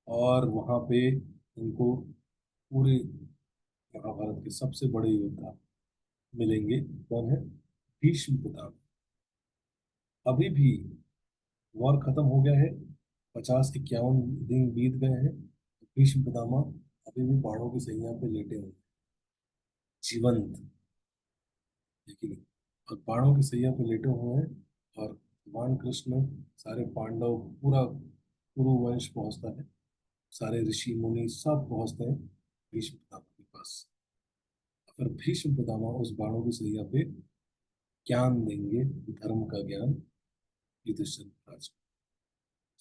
और वहां पे उनको पूरे महाभारत के सबसे बड़े योद्धा मिलेंगे। कौन है? भीष्म पितामह। अभी भी वॉर खत्म हो गया है, 50-51 दिन बीत गए हैं। भीष्म पितामह अभी भी बाणों की सैया पे लेटे हुए हैं, जीवंत। लेकिन और बाणों की सैया पे लेटे हुए हैं। और भगवान कृष्ण, सारे पांडव, पूरा कुरु वंश पहुंचता है, सारे ऋषि मुनि सब पहुंचते हैं भीष्म पितामह के पास। फिर भीष्म पितामह उस बाणों की सैया पे ज्ञान देंगे, धर्म का ज्ञान युधिष्ठिर महाराज को।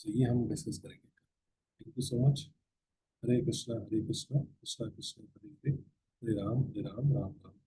तो ये हम डिस्कस करेंगे। Thank you so much. Hare Krishna Krishna Krishna Hare Hare, Hare Ram Ram Ram.